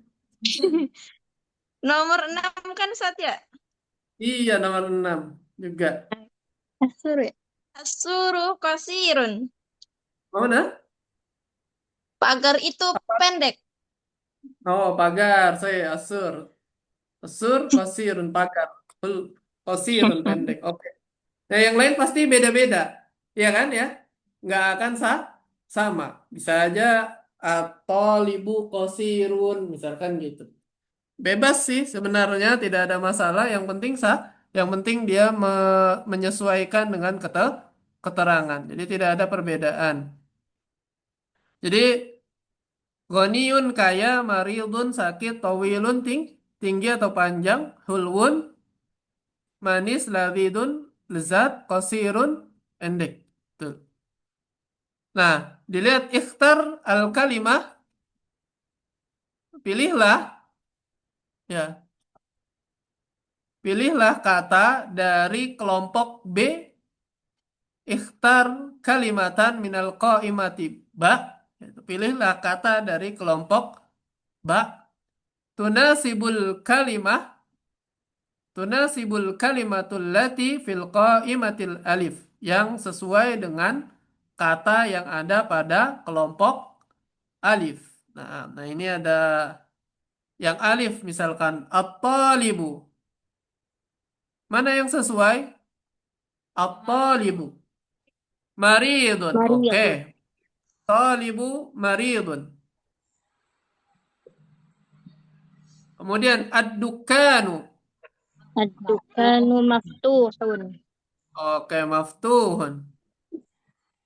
Nomor 6 kan Ustaz ya? Iya, nomor 6 juga. Asur ya? Asuru kosirun. Mana? Pagar itu pendek. Oh, pagar. Saya asur. Asur, qasirun, pagar. Qasirun, pendek. Oke. Nah, yang lain pasti beda-beda. Iya kan ya? Nggak akan sama. Bisa aja atau libu qasirun, misalkan gitu. Bebas sih sebenarnya, tidak ada masalah. Yang penting yang penting dia menyesuaikan dengan keterangan. Jadi tidak ada perbedaan. Jadi ghaniyun kaya, maridun sakit, tawilun tinggi atau panjang, hulwun manis, ladidun lezat, qasirun endek. Tuh. Nah, dilihat ikhtar al-kalimah, pilihlah ya, pilihlah kata dari kelompok B. Ikhtar kalimatan minal qaimati ba. Pilihlah kata dari kelompok ba. Tunasibul kalimah. Tunasibul kalimatul lati fil qaimatil alif. Yang sesuai dengan kata yang ada pada kelompok alif. Nah ini ada Yang alif misalkan at-talibu. Mana yang sesuai? At-talibu. Maridun. Oke. Mariyah. Talibu maridun. Kemudian ad-dukanu. Ad-dukanu maftuhun. Oke, maftuhun.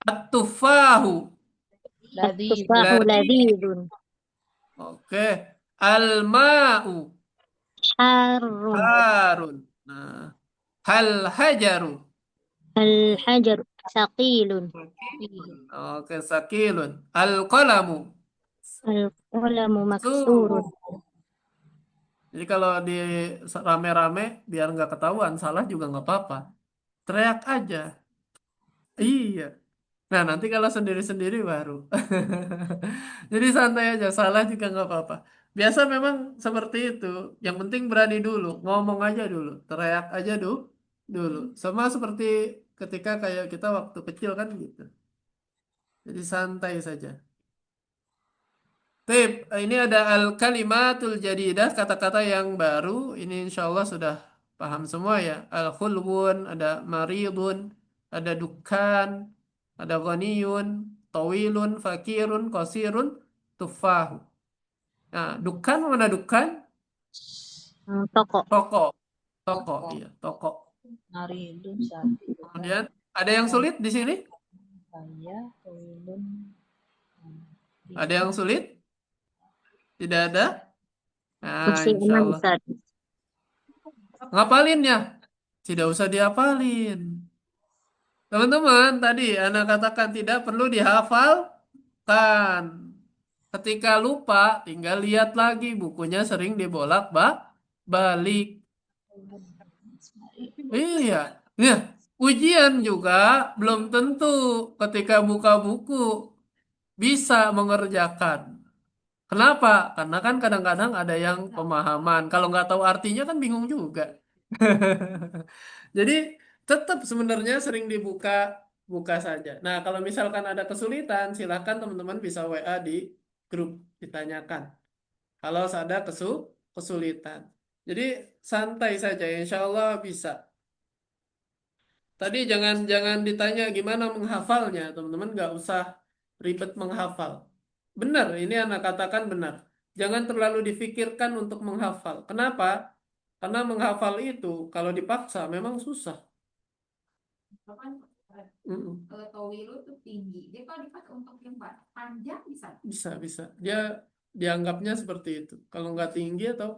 At-tufahu. At-tufahu ladidun. Oke. Al-ma'u. Harun. Harun. Nah, hal hajaru. Al-hajar saqilun. Oke, sakilun. Al-qalamu. Al-qalamu Suhu. maksurun. Jadi kalau di rame-rame biar nggak ketahuan salah juga nggak apa-apa. Teriak aja. Iya. Nah, nanti kalau sendiri-sendiri baru. Jadi santai aja, salah juga nggak apa-apa. Biasa memang seperti itu. Yang penting berani dulu, ngomong aja dulu, teriak aja dulu. Sama seperti ketika kayak kita waktu kecil kan gitu. Jadi santai saja. Tip, ini ada al-kalimatul jadidah, kata-kata yang baru. Ini insya Allah sudah paham semua ya. Al-khulwun, ada maridun, ada dukkan, ada ghaniyun, tawilun, fakirun, qasirun, tufahu. Nah, dukkan mana dukkan? Toko. Toko. Toko, iya, toko. Naridun sapi. Kemudian, ada yang sulit di sini? Saya ulun. Ada yang sulit? Tidak ada? Nah, Masih insya aman, Allah. Ustaz. Ngapalinnya? Tidak usah dihafalin. Teman-teman, tadi Ana katakan tidak perlu dihafalkan. Ketika lupa, tinggal lihat lagi bukunya sering dibolak-balik. Iya. Nah, ujian juga belum tentu ketika buka buku bisa mengerjakan. Kenapa? Karena kan kadang-kadang ada yang pemahaman. Kalau nggak tahu artinya kan bingung juga. Jadi tetap sebenarnya sering buka saja. Nah, kalau misalkan ada kesulitan, silakan teman-teman bisa WA di grup ditanyakan. Kalau ada kesulitan. Jadi santai saja, insya Allah bisa. Tadi jangan ditanya gimana menghafalnya, teman-teman nggak usah ribet menghafal. Benar, ini anak katakan benar. Jangan terlalu difikirkan untuk menghafal. Kenapa? Karena menghafal itu kalau dipaksa memang susah. Kan Mm-mm. Towilu itu tinggi. Dia kalau dipakai untuk yang panjang bisa. Bisa. Dia dianggapnya seperti itu. Kalau nggak tinggi atau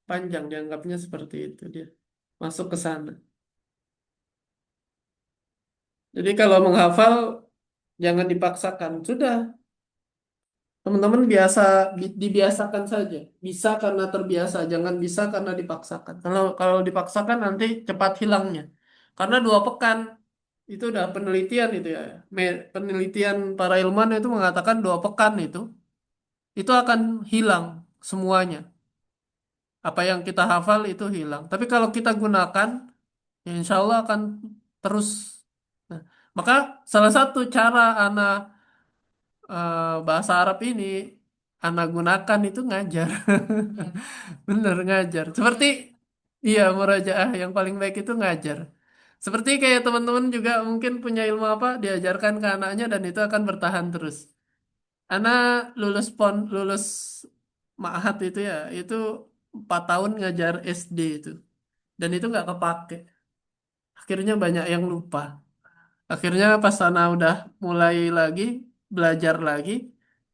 panjang dianggapnya seperti itu dia. Masuk ke sana. Jadi kalau menghafal jangan dipaksakan. Sudah, teman-teman dibiasakan saja. Bisa karena terbiasa, jangan bisa karena dipaksakan. Kalau dipaksakan nanti cepat hilangnya. Karena 2 pekan itu udah penelitian itu ya. Penelitian para ilmuwan itu mengatakan 2 pekan itu akan hilang semuanya. Apa yang kita hafal itu hilang. Tapi kalau kita gunakan, ya insya Allah akan terus. Nah, maka salah satu cara anak bahasa Arab ini anak gunakan itu ngajar. Bener ngajar. Seperti iya murojaah yang paling baik itu ngajar. Seperti kayak teman-teman juga mungkin punya ilmu apa diajarkan ke anaknya dan itu akan bertahan terus. Anak lulus ma'had itu ya, itu 4 tahun ngajar SD itu. Dan itu nggak kepake. Akhirnya banyak yang lupa. Akhirnya pas Ana udah mulai lagi, belajar lagi,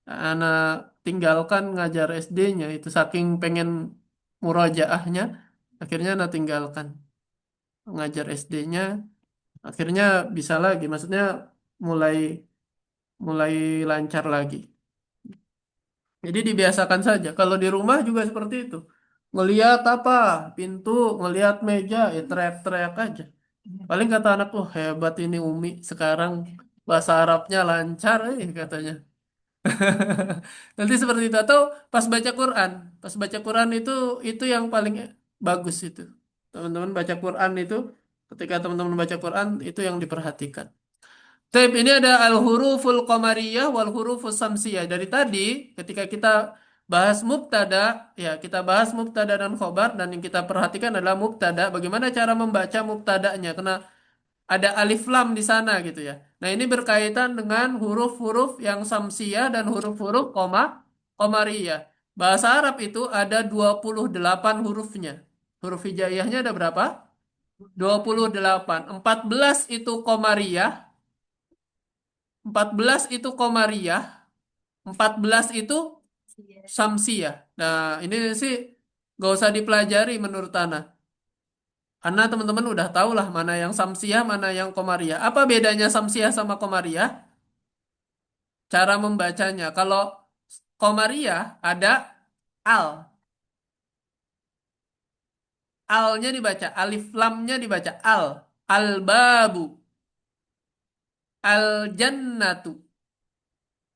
Ana tinggalkan ngajar SD-nya itu saking pengen murojaahnya, akhirnya Ana tinggalkan ngajar SD-nya, akhirnya bisa lagi, maksudnya mulai mulai lancar lagi. Jadi dibiasakan saja. Kalau di rumah juga seperti itu. Ngelihat apa? Pintu, ngelihat meja, ya teriak-teriak aja. Paling kata anak, oh hebat ini Umi. Sekarang bahasa Arabnya lancar, katanya. Nanti seperti itu. Atau pas baca Quran. Pas baca Quran itu yang paling bagus itu. Teman-teman baca Quran itu, ketika teman-teman baca Quran, itu yang diperhatikan. Tapi ini ada al-huruful qamariyah wal hurufus samsiyah. Dari tadi ketika kita bahas mubtada, ya kita bahas mubtada dan khobar, dan yang kita perhatikan adalah mubtada. Bagaimana cara membaca mubtadanya? Karena ada alif lam di sana gitu ya. Nah, ini berkaitan dengan huruf-huruf yang samsiyah dan huruf-huruf komariyah. Bahasa Arab itu ada 28 hurufnya. Huruf hijaiyahnya ada berapa? 28. 14 itu komariyah, 14 itu komariyah, 14 itu samsiyah. Nah, ini sih gak usah dipelajari menurut Ana. Karena teman-teman udah tahu lah mana yang samsiah, mana yang komariah. Apa bedanya samsiah sama komariah? Cara membacanya. Kalau komariah ada al. Alnya dibaca, alif lamnya dibaca al. Al-babu, al-jannatu.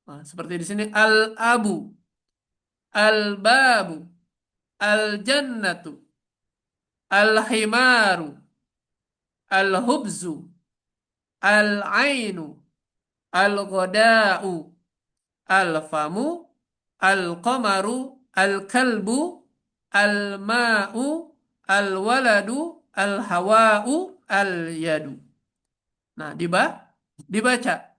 Nah, seperti di sini al-abu, al-babu, al-jannatu, al-himaru, al-hubzu, al-ainu, al-ghoda'u, al-famu, al-qamaru, al-kalbu, al-ma'u, al-waladu, al-hawa'u, al-yadu. Nah, dibaca.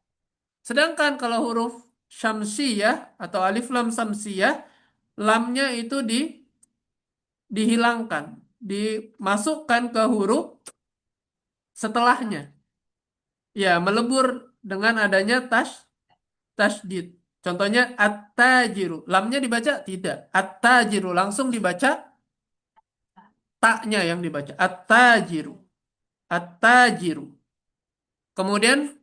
Sedangkan kalau huruf syamsiyah atau alif lam samsiyah, lamnya itu dihilangkan, dimasukkan ke huruf setelahnya. Ya, melebur dengan adanya tasydid. Contohnya at-tajiru. Lamnya dibaca? Tidak. At-tajiru. Langsung dibaca taknya yang dibaca. At-tajiru. At-tajiru. Kemudian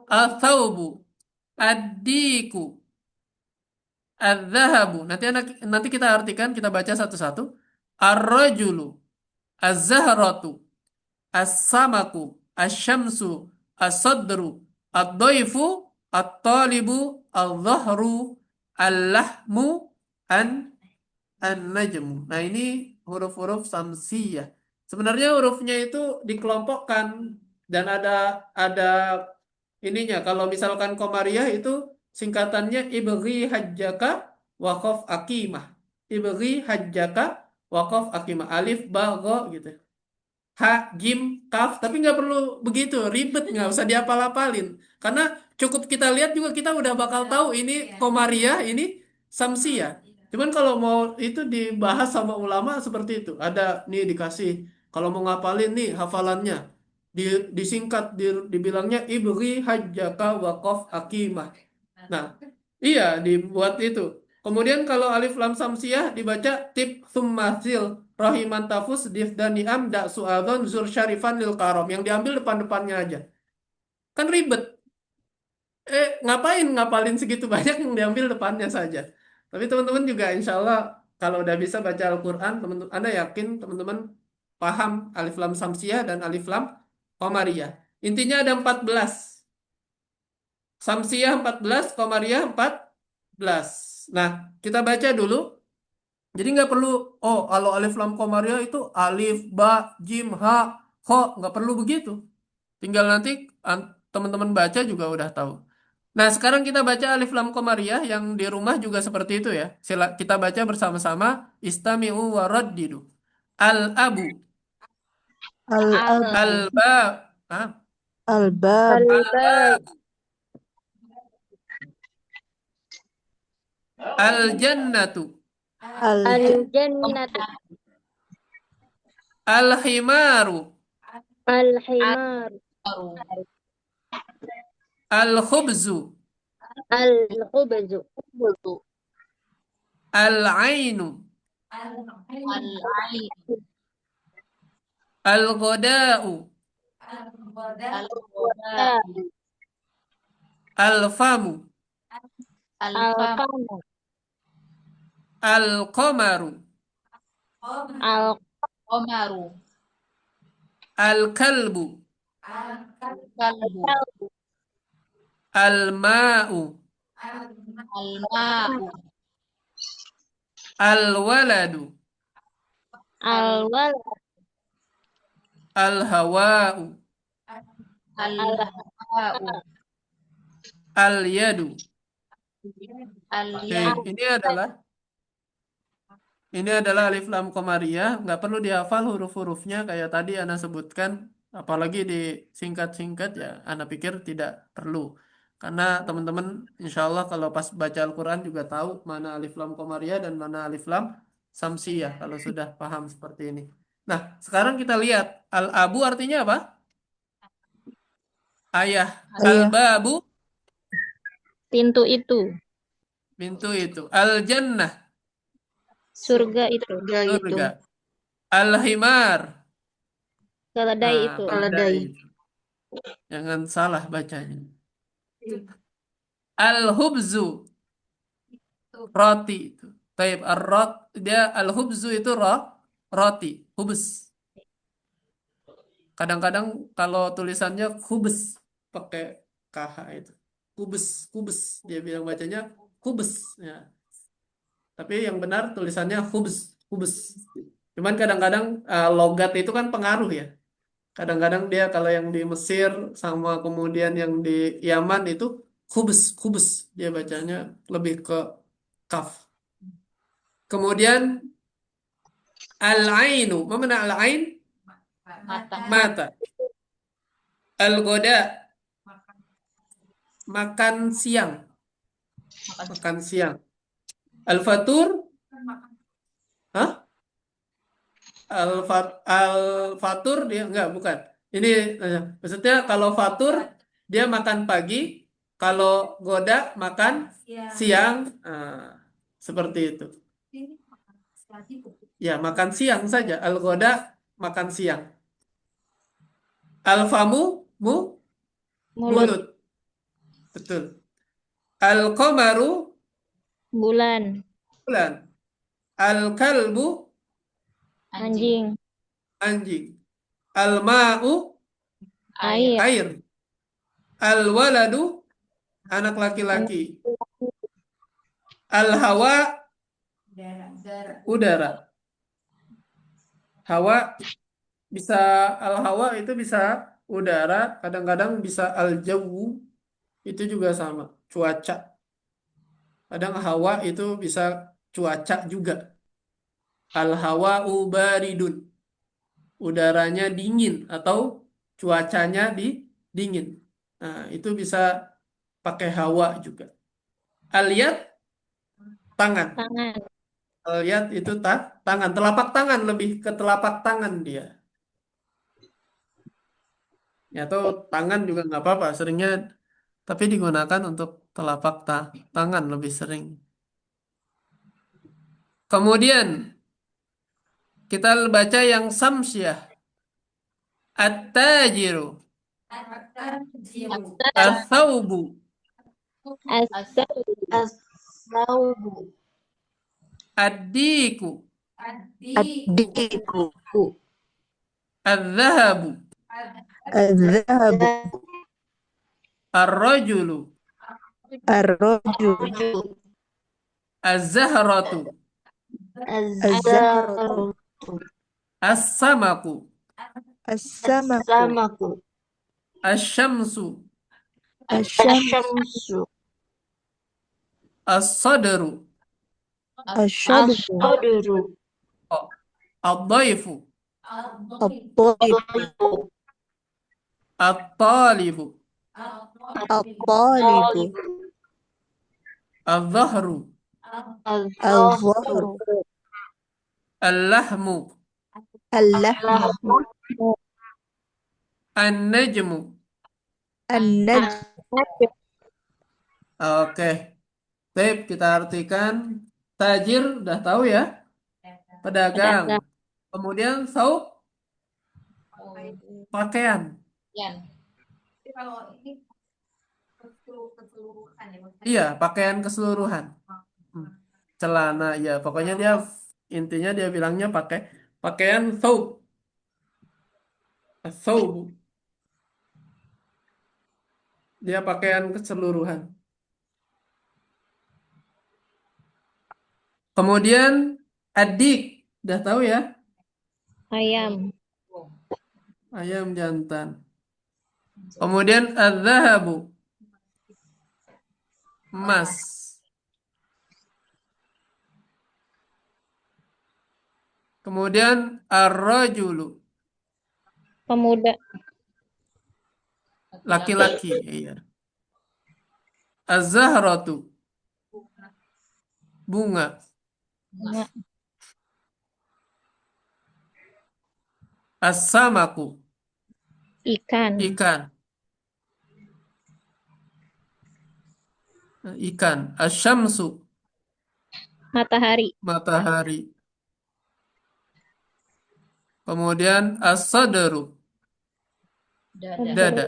al-thawbu. Ad-diku. Al-dhahabu. Nanti kita artikan, kita baca satu-satu. Ar-rajulu. Az-zahratu. As-samaku. Asy-syamsu. As-sadru. Ad-dhaifu. At-talibu. Al-dhahru. Al-lahmu. An-najmu. Nah, ini huruf-huruf samsiyah. Sebenarnya hurufnya itu dikelompokkan dan ada ininya. Kalau misalkan komariah itu singkatannya ibghi hajjaka waqaf akimah. Ibghi hajjaka waqaf akimah. Alif ba gha gitu. Ha, jim, kaf, tapi nggak perlu begitu, ribet, nggak usah dihafal-hafalin. Karena cukup kita lihat juga kita udah bakal tahu ini komariah, ini samsiah. Cuman kalau mau itu dibahas sama ulama seperti itu. Ada nih dikasih, kalau mau ngapalin nih hafalannya, di, disingkat, dibilangnya ibri hajjaka waqaf akimah. Nah, iya dibuat itu. Kemudian kalau alif lam samsiah dibaca tip summasil rahiman tafus dif dan ni'am da su'adhan zur syarifan lil karom, yang diambil depan-depannya aja. Kan ribet. Ngapain ngapalin segitu banyak, yang diambil depannya saja. Tapi teman-teman juga insya Allah kalau udah bisa baca Al-Quran, teman-teman, Anda yakin teman-teman paham alif lam samsiah dan alif lam qamariyah. Intinya ada 14. Samsiah 14, qamariyah 14. Nah, kita baca dulu. Jadi nggak perlu, oh kalau alif lam qamariyah itu alif, ba, jim, ha, kho, nggak perlu begitu. Tinggal nanti teman-teman baca juga udah tahu. Nah, sekarang kita baca alif lam qamariyah, yang di rumah juga seperti itu ya. Kita baca bersama-sama. Istami'u wa raddidu. Al-abu. Al-ab, Al-ba. ah, al-bab, Al-bab. Al-jannatu. Al-jannatu. Al-himaru. Al-himar. Al-khubzu. Al-khubzu. Al-ainu. Al-ain. Al-ghoda'u. Al-ghoda. Al-famu. Al-fam. Al-qamu. Al-qamaru. Al-qomaru. Al-kalbu. Kalbu. Al-ma'u. Al-ma'u. Al-waladu. Al-wal. Al-hawa'u. Al-hawa'u. Al-yadu. Al-ya, Ini adalah alif lam qamariyah, nggak perlu dihafal huruf-hurufnya kayak tadi Ana sebutkan, apalagi disingkat-singkat ya, Ana pikir tidak perlu. Karena teman-teman insya Allah kalau pas baca Al-Quran juga tahu mana alif lam qamariyah dan mana alif lam samsiyah kalau sudah paham seperti ini. Nah, sekarang kita lihat al-abu artinya apa? Ayah. Ayah. Al-babu Pintu itu. pintu itu. Al-jannah Surga itu. surga. Al-himar Keledai itu. keledai. Jangan salah bacanya. Al-hubzu roti itu. Taib dia al-hubzu itu roti, hubz. Kadang-kadang kalau tulisannya hubz pakai kh itu. Hubz, hubz dia bilang bacanya hubz ya. Tapi yang benar tulisannya hubz, hubz. Cuman kadang-kadang logat itu kan pengaruh ya. Kadang-kadang dia kalau yang di Mesir sama kemudian yang di Yaman itu khubus, khubus. Dia bacanya lebih ke kaf. Kemudian al-ainu. Apa mana al-ain? mata, Mata. Al-goda. Makan siang. Makan siang. Al-fatur. Hah? Al-fatur dia enggak, bukan. Ini maksudnya kalau fatur dia makan pagi, kalau goda makan siang, seperti itu. Ya, makan siang saja. Al-goda makan siang. Al-famu Mulut. mulut. Betul. Al-qamaru Bulan. bulan. Al-kalbu Anjing. anjing. Al-ma'u Air. air. Al-waladu anak laki-laki. Al-hawa udara. Hawa bisa al-hawa itu bisa udara, kadang-kadang bisa al-jawu itu juga sama, cuaca. Kadang hawa itu bisa cuaca juga. Al-hawa ubaridun. Udaranya dingin atau cuacanya dingin. Nah, itu bisa pakai hawa juga. Al-yad tangan. Tangan. Al-yad itu tangan, telapak tangan, lebih ke telapak tangan dia. Ya, atau tangan juga nggak apa-apa, seringnya tapi digunakan untuk telapak tangan lebih sering. Kemudian kita baca yang samsyah. At-tajiru, al-thawbu, As-saubu. ad-diku, Ad-diku. al-dhahabu, Az-zahabu. ar-rajulu, Ar-rajul. az-zahratu, Az-zahratu. as-samaku, As-samaku. asy-syamsu, Asy-syamsu. as-sadru, Asy-syadru. ad-dhaifu, At-talibu. at-talibu, At-talibu. al-dhahru, Al-zahru. al-lahmu, Al-lahmu. an-najmu. An-najm. Oke. Baik, kita artikan tajir udah tahu ya, pedagang. Kemudian saub pakaian. yan, Tapi kalau ini keseluruhan ya maksudnya. Iya, pakaian keseluruhan. Celana, ya pokoknya dia intinya dia bilangnya pakai pakaian saub. Saub. Dia pakaian keseluruhan. Kemudian adik, udah tahu ya, Ayam. ayam jantan. Kemudian adzahabu, emas. Kemudian ar-rajulu, Pemuda. laki-laki. Iya. Az-zahratu, bunga. Bunga. As-samaku, Ikan. ikan. Ikan. Asyamsu, Matahari. matahari. Kemudian as-sadru, Dada. dada.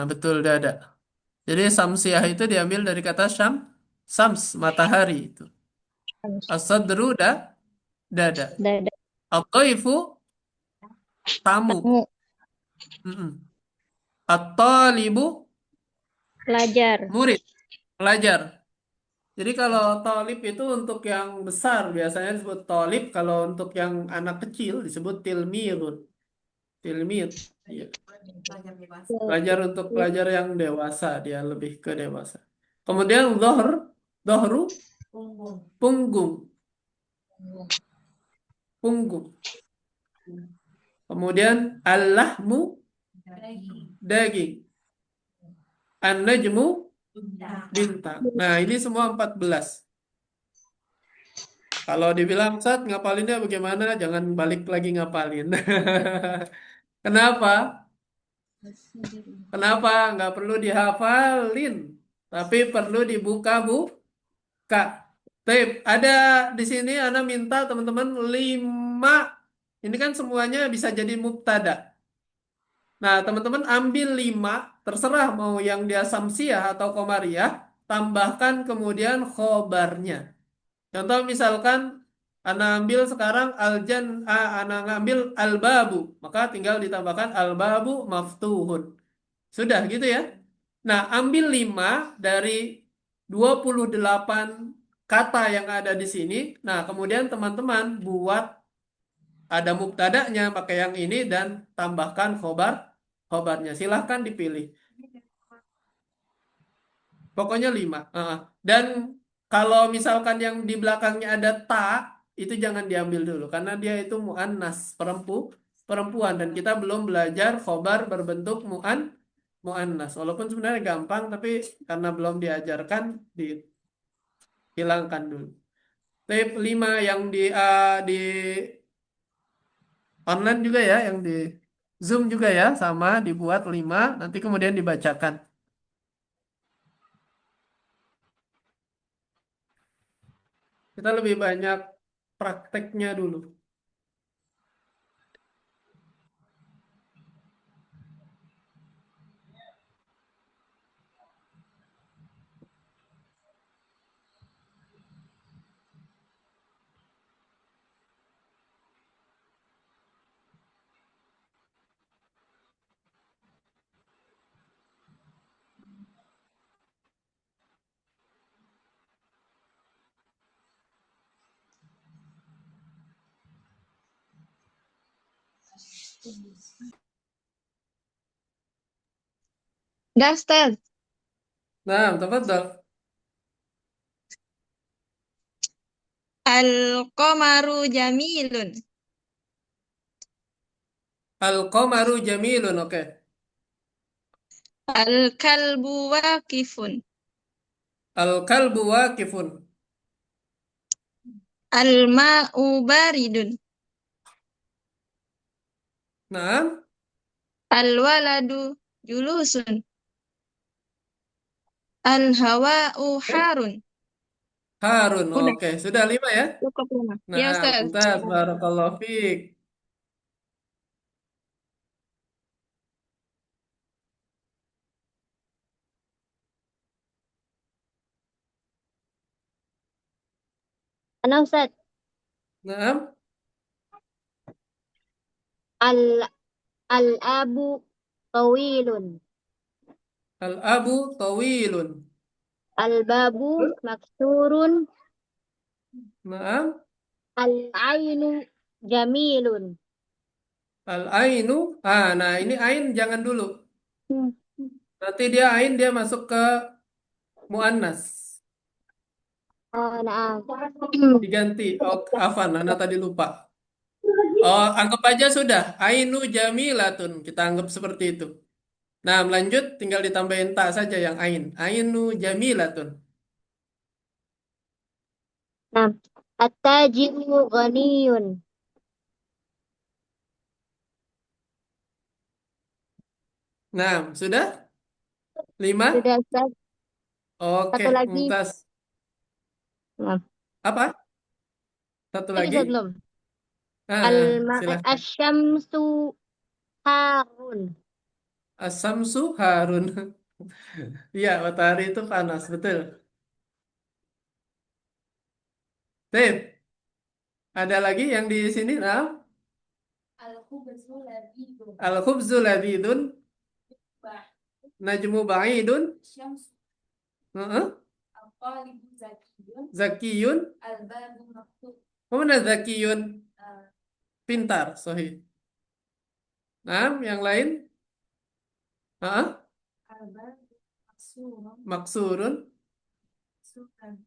Betul, dada. Jadi samsiah itu diambil dari kata sams, matahari itu. As-sadru, dada. Dada. At-taifu, tamu. Tamu. Mm-mm. At-talibu, Pelajar. murid, pelajar. Jadi kalau tolib itu untuk yang besar biasanya disebut tolib, kalau untuk yang anak kecil disebut tilmidun. Tilmid. Iya. Belajar dewasa. Pelajar untuk pelajar yang dewasa, dia lebih ke dewasa. Kemudian dohru, Punggung. punggung, punggung. Kemudian al-lahmu, Daging. daging. An-najmu, Bintang. bintang. Nah, ini semua 14. Kalau dibilang Ustaz, ngapalinnya bagaimana? Jangan balik lagi ngapalin. Kenapa? Kenapa? Nggak perlu dihafalin, tapi perlu dibuka buka. Tip, ada di sini Ana minta teman-teman 5. Ini kan semuanya bisa jadi mubtada. Nah, teman-teman ambil 5, terserah mau yang dia samsiah atau komariah, tambahkan kemudian khobarnya. Contoh misalkan Ana ambil sekarang Ana ngambil albabu, maka tinggal ditambahkan albabu maftuhun. Sudah gitu ya. Nah, ambil 5 dari 28 kata yang ada di sini. Nah, kemudian teman-teman buat ada mubtada'nya pakai yang ini dan tambahkan khobarnya. Silahkan dipilih. Pokoknya 5. Dan kalau misalkan yang di belakangnya ada ta, itu jangan diambil dulu karena dia itu muannas, perempuan dan kita belum belajar khobar berbentuk muannas. Walaupun sebenarnya gampang tapi karena belum diajarkan dihilangkan dulu. Tip 5 yang di online juga ya, yang di Zoom juga ya, sama dibuat 5 nanti kemudian dibacakan. Kita lebih banyak prakteknya dulu. Dah, Ustaz. Nah, tafadhal. Al-qamaru jamilun. Al-qamaru jamilun, oke. Al-kalbu waqifun. Al-kalbu waqifun. Al-ma'u baridun. Nah, Al-waladu julusun. Al-hawa'u harun. Harun, Udah, oke. Sudah 5 ya? cukup 5. Ya, Nah, Ustaz. Mumtaz, barakallahu fiik. Mana, Ustaz? Nah, Al Al-abu tawilun. al-abu tawilun. Al-babu maksurun. Nah, Al-ainu jamilun. al-ainu. Nah ini ain jangan dulu. Hmm. Nanti dia ain dia masuk ke muannas. Oh, nah. Diganti. Oh, afan, Ana tadi lupa. Oh, anggap aja sudah. Ainu jamilatun. Kita anggap seperti itu. Nah, lanjut tinggal ditambahin ta saja yang ain. Ainu jamilatun. Nah, at-tajiru ghaniyun. Nah, sudah? 5? Sudah Ustaz. Oke, Satu lagi. mumtaz. Nah, Apa? Satu itu lagi? Ustaz belum. Silahkan. Asyamsu harun. Asamsu Harun. Iya, matahari itu panas, betul. Tip, ada lagi yang di sini? Nah, Al-khubzu labidun. al-khubzu labidun, najmu ba'idun, Syamsu. Heeh. Al-qalibu zakiyun. Zakiyun. Al-babu maktub. Mana zakiyun? Uh, Pintar, sahih. Nah, yang lain? Heeh. Al-babu maksurun. Maksurun. Sukan.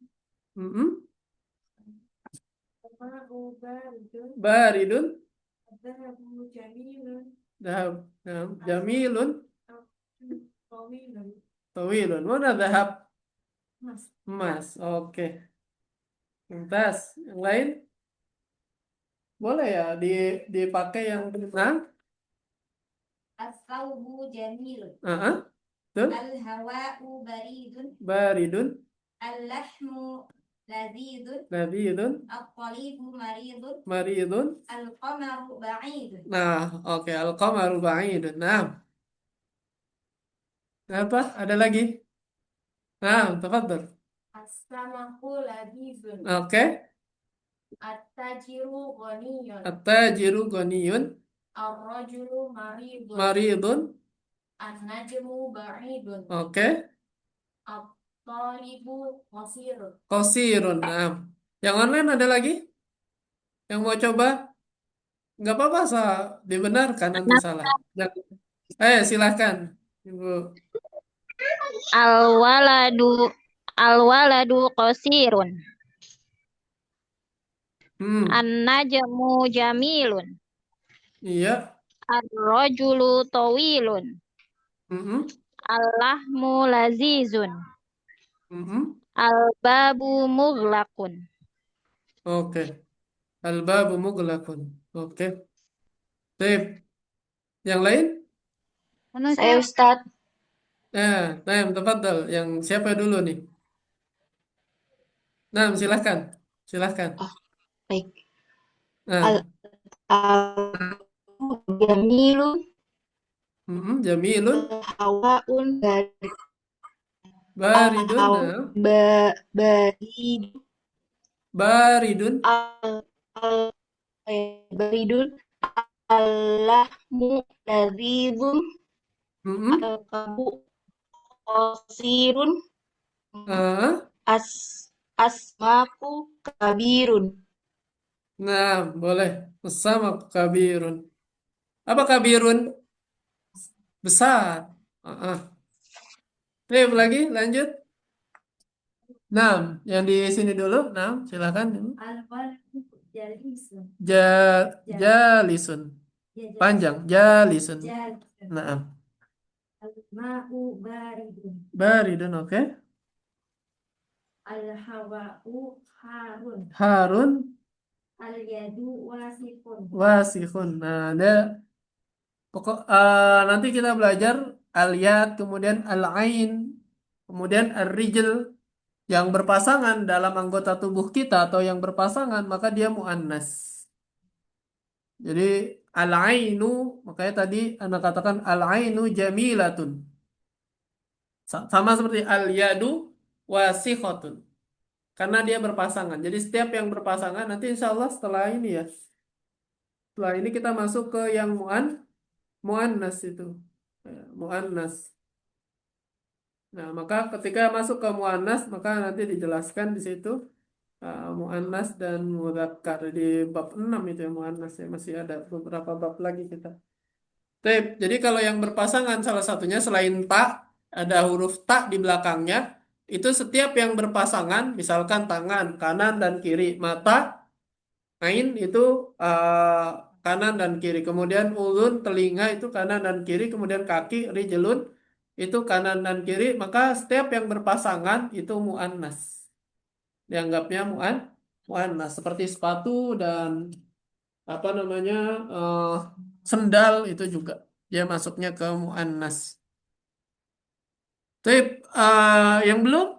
Mm-mm. Al-ma'u baridun. Baridun. Al-dhahabu jamilun. Dahab. Nah, jamilun. Tawilun. Tawilun. Mana dahab? Mas. Emas. Oke. Tuntas. Yang lain? Boleh ya dipakai yang nah? As-sawbu jamilun. Heeh. Betul. Al-hawa'u baridun. Baridun. Al-lahmu lazidun. Labidun. Al-qalibu maridun. Maridun. Al-qamaru ba'idun. Nah, oke. Al-qamaru ba'idun. Nah. Apa? Ada lagi? Nah, tafadhal. As-samaku labizun. Oke. At-tajiru ghaniyun. At-tajiru ghaniyun. Ar-rajulu maridun. Maridun. An-najmu ba'idun. Oke. At-talibu qasirun. Qasirun. Nah. Yang online ada lagi? Yang mau coba? Nggak apa-apa, dibenarkan nanti salah. Silahkan, Ibu. Al-waladu al-waladu qasirun. An-najmu jamilun. Iya. Ar-rajulu tawilun. Al-lahmu lazizun. Al-babu mughlaqun. Oke. Al-babu mughlaqun. Oke. Sip. Yang lain? Saya Ustadz. Tafadhal. Yang siapa dulu nih? Nah, silahkan. Silahkan. Oh, baik. Nah. Jamilun. Jamilun. Hawaun baridun. Baridun. Baridun. Allahmu lazizun. Al-qabu qasirun. Asmaku kabirun. Nah, boleh. Sama kabirun. Apa kabirun? Besar. Lagi, lanjut. Nah, yang di sini dulu. Nah, silakan. Al-waladu jalisun. Jalisun. Panjang. Jalisun. Nah. Al-ma'u baridun. Baridun, oke. Al-hawa'u harun. Harun. Al-yadu wasifun. Wasifun. Nah, nanti kita belajar al-yad, kemudian al-ain, kemudian al-rijl yang berpasangan dalam anggota tubuh kita atau yang berpasangan maka dia muannas. Jadi al-ainu, makanya tadi anak katakan al-ainu jamilatun. Sama seperti al-yadu wasikhatun. Karena dia berpasangan. Jadi setiap yang berpasangan nanti insya Allah setelah ini ya. Setelah ini kita masuk ke yang muannas itu. Muannas. Nah, maka ketika masuk ke muannas maka nanti dijelaskan di situ muannas dan mudzakkar di bab 6 itu ya muannas ya, masih ada beberapa bab lagi kita. Jadi kalau yang berpasangan salah satunya selain ta ada huruf ta di belakangnya, itu setiap yang berpasangan misalkan tangan kanan dan kiri, mata, ain itu kanan dan kiri. Kemudian ulun, telinga itu kanan dan kiri. Kemudian kaki, rijlun itu kanan dan kiri. Maka setiap yang berpasangan itu muannas. Dianggapnya muannas. Seperti sepatu dan apa namanya eh, sendal itu juga dia masuknya ke muannas. Tapi yang belum,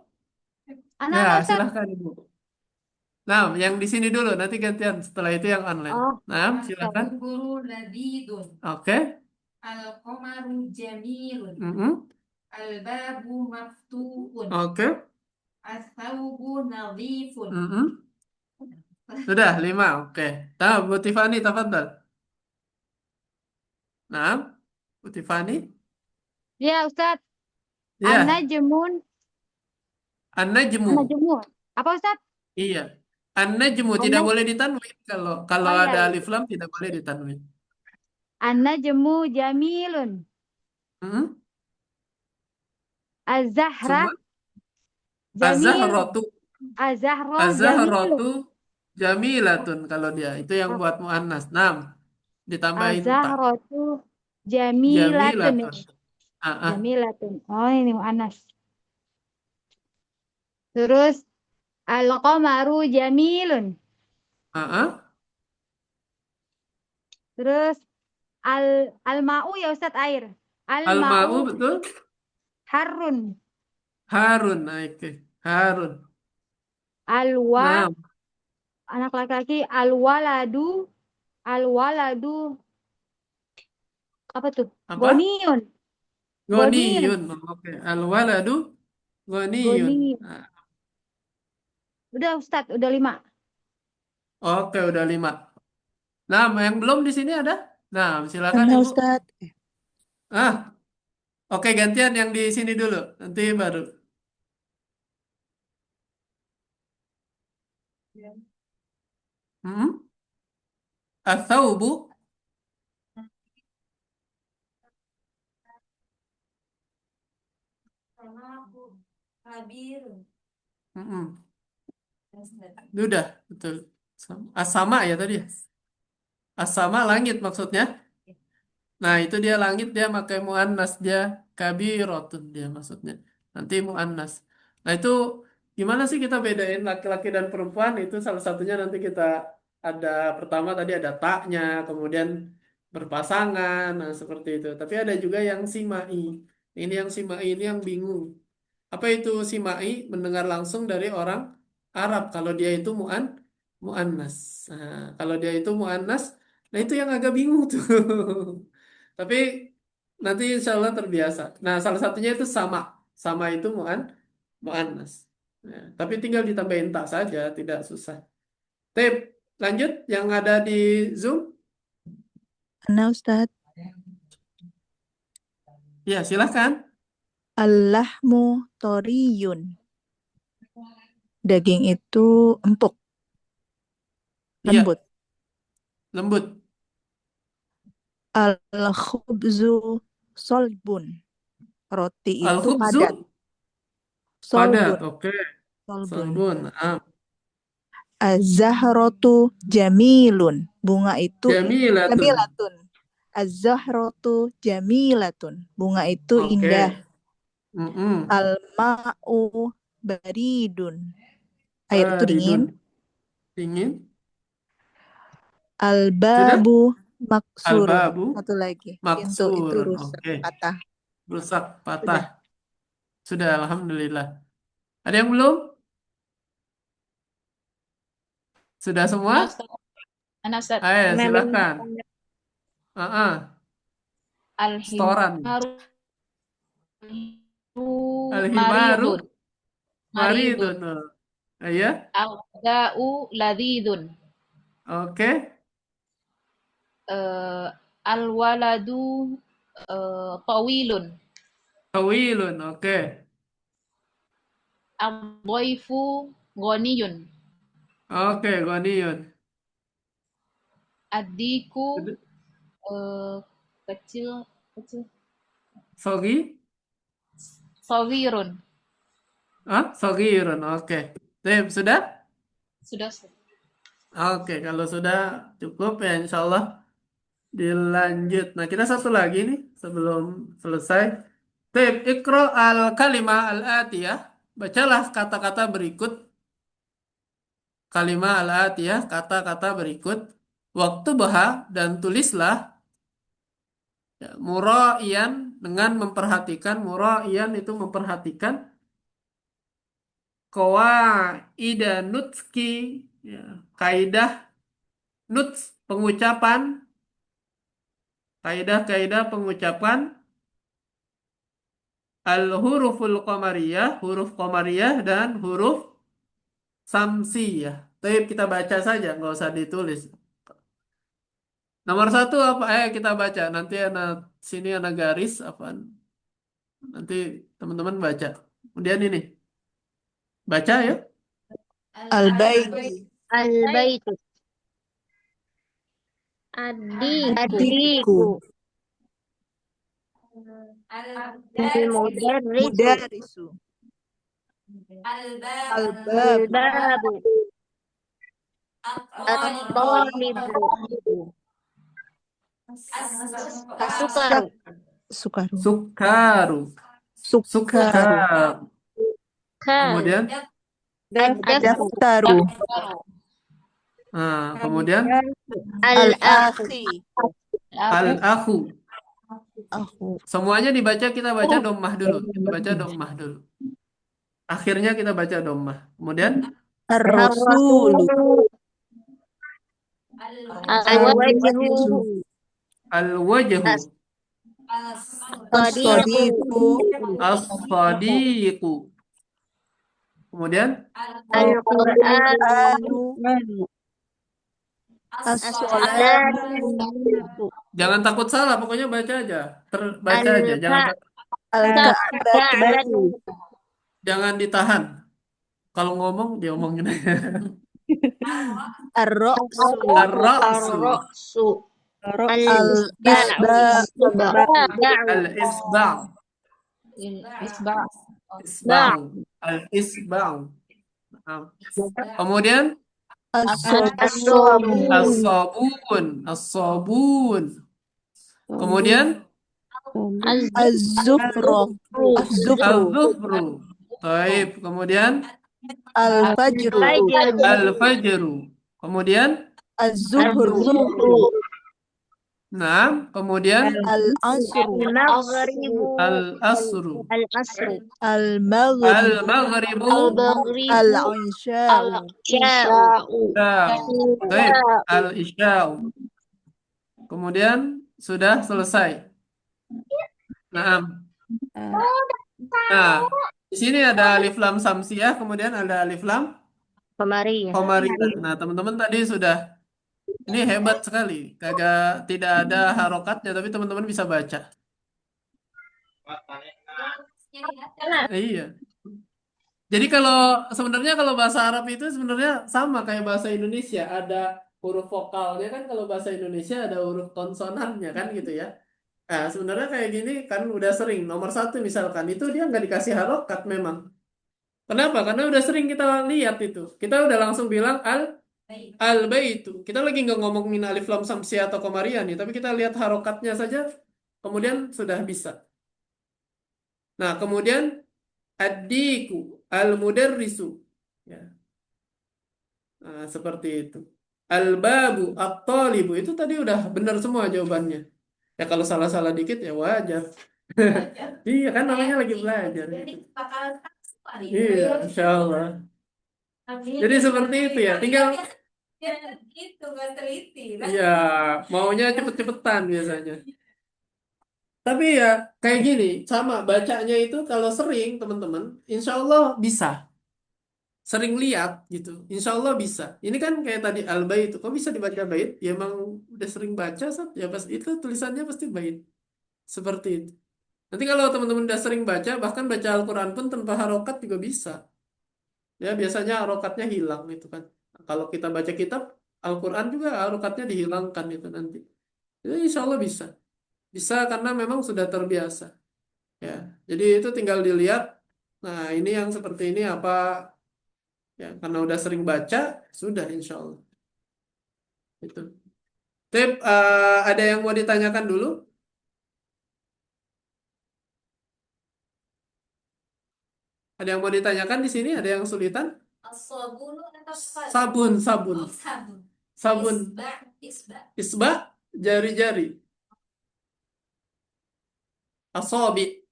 Anak ya apa Ustaz? silahkan Ibu. Nah, yang di sini dulu, nanti gantian. Setelah itu yang online. Oh, Nah, Ustaz. silahkan. Al-guru ladidun. Oke. Al-qamaru jamilun. Mm-mm. Al-babu maftuhun. Oke. As-thawbu nadhifun. Mm-mm. Sudah, 5. Oke. Nah, Bu Tiffany, tafadhal. Nah, Bu Tiffany. Ya Ustaz. Ya, An-najmun. an-najmu. An-najmun. Apa Ustaz? Iya. An-najmu tidak An-naj boleh ditanwin. Kalau Oh iya ada iya. alif lam tidak boleh ditanwin. An-najmu jamilun. Mm-mm. Az-zahra Semua. jamilun. Az-zahratu. Az-zahra jamilun. Az-zahratu jamilatun kalau dia. Itu yang buat muannas. 6. Ditambahin tak. Az-zahratu jamilatun. Jamilatun. Ah, ah. Jamilatun. Oh ini Anas. Terus al-qamaru jamilun. Ah, ah. Terus al-ma'u ya Ustaz air. Al-ma'u Al-ma'u betul. harun. Harun. Naik. Harun. Alwa 6. anak laki-laki al-waladu apa tuh? Apa? Goniun. Goniun. Ghaniyun. Oke. Al-waladu ghaniyun. Goni. Nah, Udah Ustaz, udah 5. oke, udah 5. Nah, yang belum di sini ada? Nah, silakan Karena Ibu. Ustadz, Ah, oke, gantian yang di sini dulu. Nanti baru. Hmm? Ats-tsaubu. Sama kabirun. Mm-mm. Udah, betul. As-sama ya tadi ya? As-sama langit maksudnya. Nah, itu dia langit dia pakai muannas dia kabirotun dia maksudnya. Nanti muannas. Nah, itu gimana sih kita bedain laki-laki dan perempuan? Itu salah satunya nanti kita ada pertama tadi ada taknya, kemudian berpasangan, nah seperti itu. Tapi ada juga yang simai. Ini yang simai ini yang bingung. Apa itu simai? Mendengar langsung dari orang Arab kalau dia itu muannas. Nah, kalau dia itu muannas, nah itu yang agak bingung tuh. Tapi nanti insya Allah terbiasa. Nah, salah satunya itu sama. Sama itu muannas. Nah, tapi tinggal ditambahin tak saja, tidak susah. Tip, lanjut yang ada di Zoom. karena Ustadz, Ya, silahkan. Allahmu toriyun. Daging itu empuk, Iya, lembut. lembut. Al-khubzu solbun. Roti itu Al-khubzu padat. padat. Solbun. Oke. Solbun. Solbun. Az-zahratu jamilun. Bunga itu Jamilatun. jamilatun. Az-zahratu jamilatun. Bunga itu Oke. indah. Mm-mm. Al-ma'u baridun. Air itu dingin. Baridun. Dingin. Sudah? Al-babu maksurun. Al-babu Satu lagi. Pintu itu maksurun. rusak, Oke. patah. Rusak, Udah. patah. Sudah, alhamdulillah. Ada yang belum? Sudah semua? Ana Ustaz. Ana Ustaz. Ayo, Nah, silakan. Setoran. Al-himaru Al-himaru maridun. Maridun. maridun. Iya, Al-ghada'u ladidun. oke. Al-waladu tawilun. Tawilun, oke. Al-dhaifu ghaniyun. Oke, ghaniyun. Ad-diku Sudah. kecil Sogi? sawirun. Sogirun, oke. Sip, sudah? Sudah Ustaz. Oke, kalau sudah cukup ya insya Allah Dilanjut. Nah, kita satu lagi nih sebelum selesai. Tip, ikro al kalimah al atiyah. Bacalah kata-kata berikut. Kalimah al atiyah, kata-kata berikut. Waktu baha dan tulislah ya, mura'iyan dengan memperhatikan. Mura'iyan itu memperhatikan. Qawaida nutski ya, kaidah nuts pengucapan. Kaidah-kaidah pengucapan al-huruful qamariyah, huruf qamariyah dan huruf samsiyah. Tapi kita baca saja, nggak usah ditulis. Nomor satu apa? Kita baca. Nanti ada sini ada garis apa? Nanti teman-teman baca. Kemudian ini baca ya. Al-baitu. Al-baitu. Adiku. Adiku. Al-mudarrisu. Mudarisu. Al-bab. Al-babu. Al-babu. At-talibu. At-talibu. As-sukaru. Sukaru. Sukaru. Sukaru. Sukaru. Sukaru. Ka. Kemudian, Ad-dafu. Daftaru. nah, kemudian Al-akhu. Al-akhi. al-akhu. Aku. Semuanya dibaca, kita baca dhammah dulu. Kita baca dhammah dulu. Akhirnya kita baca dhammah. Kemudian Ar-rasulu. Al-wajhu. al-wajhu. As-sadiqu. As-sadiqu. Kemudian Al-Qur'an. Anu. As-sholatu. jangan takut salah, pokoknya baca aja. Baca aja, Al-ka'batu. jangan ditahan. Kalau ngomong diomongin aja. Ar-ra'su. Ar-ra'su. Ar-ra'su. Al-isba'u. Al-isba'. Isba'. Isba'. Al-isba'. Nah, kemudian As-sabun. as-sabun. As-sabun. Kemudian Az-zufru. Az-zufru. al-zuhru. Baik, kemudian Al-fajru. al-fajru. Kemudian Az-zuhru. nah, kemudian Al-asru. Al-maghribu. al-asru. Al-asru. Al-maghrib. Al-maghribu. Al-isha'u. Al-isya'u. Baik, al-isya'u. Kemudian sudah selesai. Nah, di sini ada alif lam samsiah, kemudian ada alif lam Qamariyah. qamariyah. Nah, teman-teman tadi sudah ini hebat sekali. Tidak ada harokatnya, tapi teman-teman bisa baca. Iya. Jadi sebenarnya kalau bahasa Arab itu sebenarnya sama kayak bahasa Indonesia, ada huruf vokalnya kan, kalau bahasa Indonesia ada huruf konsonannya kan gitu ya. Nah, sebenarnya kayak gini kan udah sering. Nomor satu misalkan itu dia nggak dikasih harokat memang. Kenapa? Karena udah sering kita lihat itu. Kita udah langsung bilang al-baitu. Kita lagi nggak ngomongin alif lam samsiah atau qamariyah nih, tapi kita lihat harokatnya saja, kemudian sudah bisa. Nah, kemudian ad-diku, al-mudarrisu. Ya. Nah, seperti itu. Al-babu, at-talibu. Itu tadi udah benar semua jawabannya. Ya kalau salah-salah dikit ya wajar. Iya kan namanya lagi belajar. Jadi bakalan suka nih. Iya, insya Allah. Jadi seperti itu ya. Tinggal Ya, gitu, nggak teliti. ya maunya cepet-cepetan biasanya. Tapi ya kayak gini, sama bacanya itu kalau sering teman-teman, insya Allah bisa. Sering lihat gitu, insya Allah bisa. Ini kan kayak tadi al-bait itu, kok bisa dibaca bait? Ya emang udah sering baca, ya pas itu tulisannya pasti bait. Seperti itu. Nanti kalau teman-teman udah sering baca, bahkan baca Al-Quran pun tanpa harokat juga bisa. Ya biasanya harokatnya hilang itu kan. Kalau kita baca kitab Al-Quran juga harokatnya dihilangkan itu nanti. Jadi insya Allah bisa. Bisa karena memang sudah terbiasa. Ya, jadi itu tinggal dilihat. Nah, ini yang seperti ini apa? Ya, karena udah sering baca, sudah insya Allah. Itu. Tip, ada yang mau ditanyakan dulu? Ada yang mau ditanyakan di sini? Ada yang kesulitan? Asobunu atau Sabun, sabun, Oh, sabun. sabun. Isba. Isba, jari-jari. Asobi,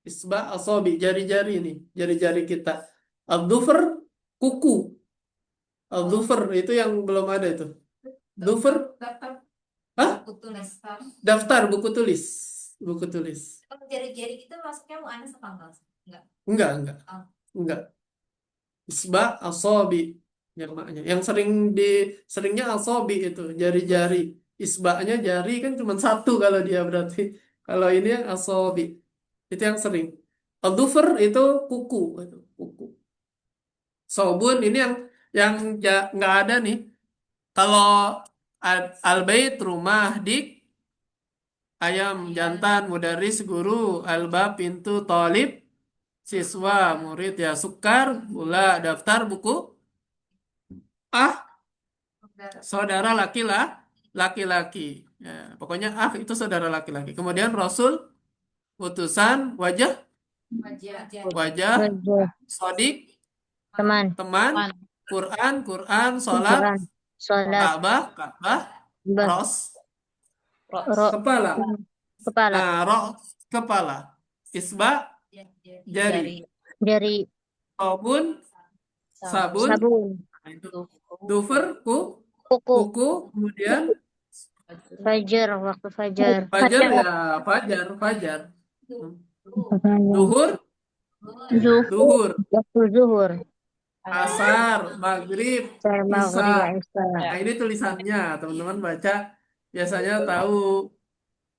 isba, asobi, jari-jari ini, jari-jari kita. Al-dhufr, kuku. Al-dhufr itu yang belum ada itu. Dhufr, Daftar hah? Aku tulis. Daftar buku tulis, buku tulis. Kalau jari-jari itu masuknya mu'anas apa enggak? Enggak. Enggak, Oh. enggak. Isba, asobi, yang maknya. Yang seringnya asobi itu, jari-jari. Isbanya jari kan cuma satu kalau dia berarti. Kalau ini yang asobi, itu yang sering. Al-dhufr itu kuku, itu kuku. Sobun ini yang nggak ada nih. Kalau al-bait rumah, dik ayam, jantan, mudaris guru, albab pintu, tolib siswa, murid ya, sukar, gula, daftar, buku, saudara laki-laki. Ya, pokoknya itu saudara laki-laki. Kemudian Rasul, utusan, wajah, Wajah. sodik, Teman. teman, Quran, sholat, Quran. Sholat. Ka'bah, Bah. ros, Ro. kepala. Kepala. Nah, kepala. Isba, jari. Jari. Sabun, sabun. Sabun. Nah, itu. Dufer, Kuku. kuku. Kemudian Fajar. Waktu fajar. fajar ya, fajar. Duhur, duhur. Waktu zuhur. Asar, maghrib, Maghrib, isya. Nah, ini tulisannya. Teman-teman baca biasanya tahu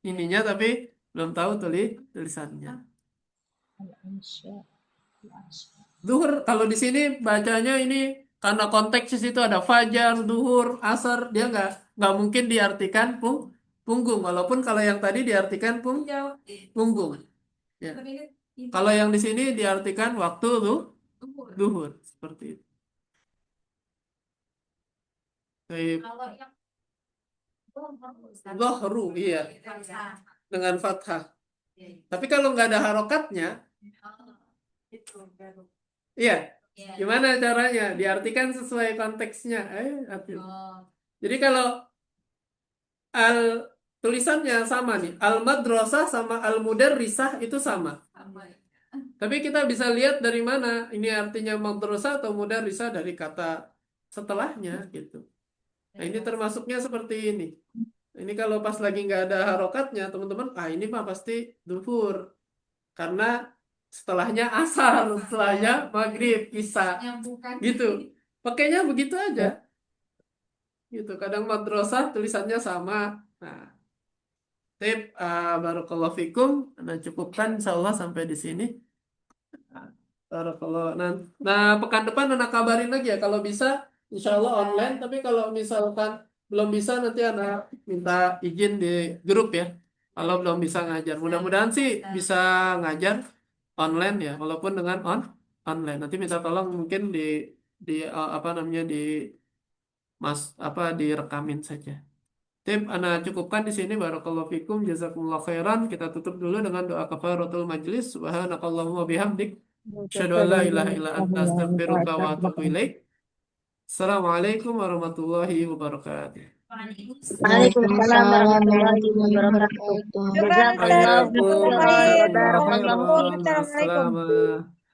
ininya tapi belum tahu tulisannya. Duhur kalau di sini bacanya ini karena konteks di situ ada fajar, duhur, asar, dia nggak mungkin diartikan punggung. Walaupun kalau yang tadi diartikan punggung. Ya. Kalau yang di sini diartikan waktu duhur seperti itu. Baik. Kalau yang Zohru, iya, dengan fathah. Tapi kalau nggak ada harokatnya, iya, gimana caranya? Diartikan sesuai konteksnya. Atil. Jadi kalau al tulisannya sama nih, al-madrasah sama al-mudarrisah itu sama. Tapi kita bisa lihat dari mana ini artinya madrasah atau mudarrisah dari kata setelahnya gitu. Nah, ini termasuknya seperti ini. Ini kalau pas lagi nggak ada harokatnya, teman-teman, ini mah pasti duhur. Karena setelahnya asar, setelahnya maghrib, isya, gitu. Pakainya begitu aja. Gitu. Kadang madrasah tulisannya sama. Nah, tip, barakallahu fikum. Nah, cukupkan insyaallah sampai di sini. Barakallahu. Nah, pekan depan anak kabarin lagi ya kalau bisa insyaallah online, tapi kalau misalkan belum bisa nanti anak minta izin di grup ya. Kalau belum bisa ngajar, mudah-mudahan sih bisa ngajar online ya, walaupun dengan online. Nanti minta tolong mungkin apa namanya direkamin saja. Tim, ana cukupkan di sini. Barakallahu fikum, jazakumullah khairan. Kita tutup dulu dengan doa kafaratul majlis. Subhanakallahumma bihamdik, asyhadu an la ilaha illa anta, astaghfiruka wa atubu ilaik. Assalamualaikum warahmatullahi wabarakatuh. Waalaikumsalam warahmatullahi wabarakatuh. Jazakallahu khairan. Barakallahu fiik. Assalamualaikum.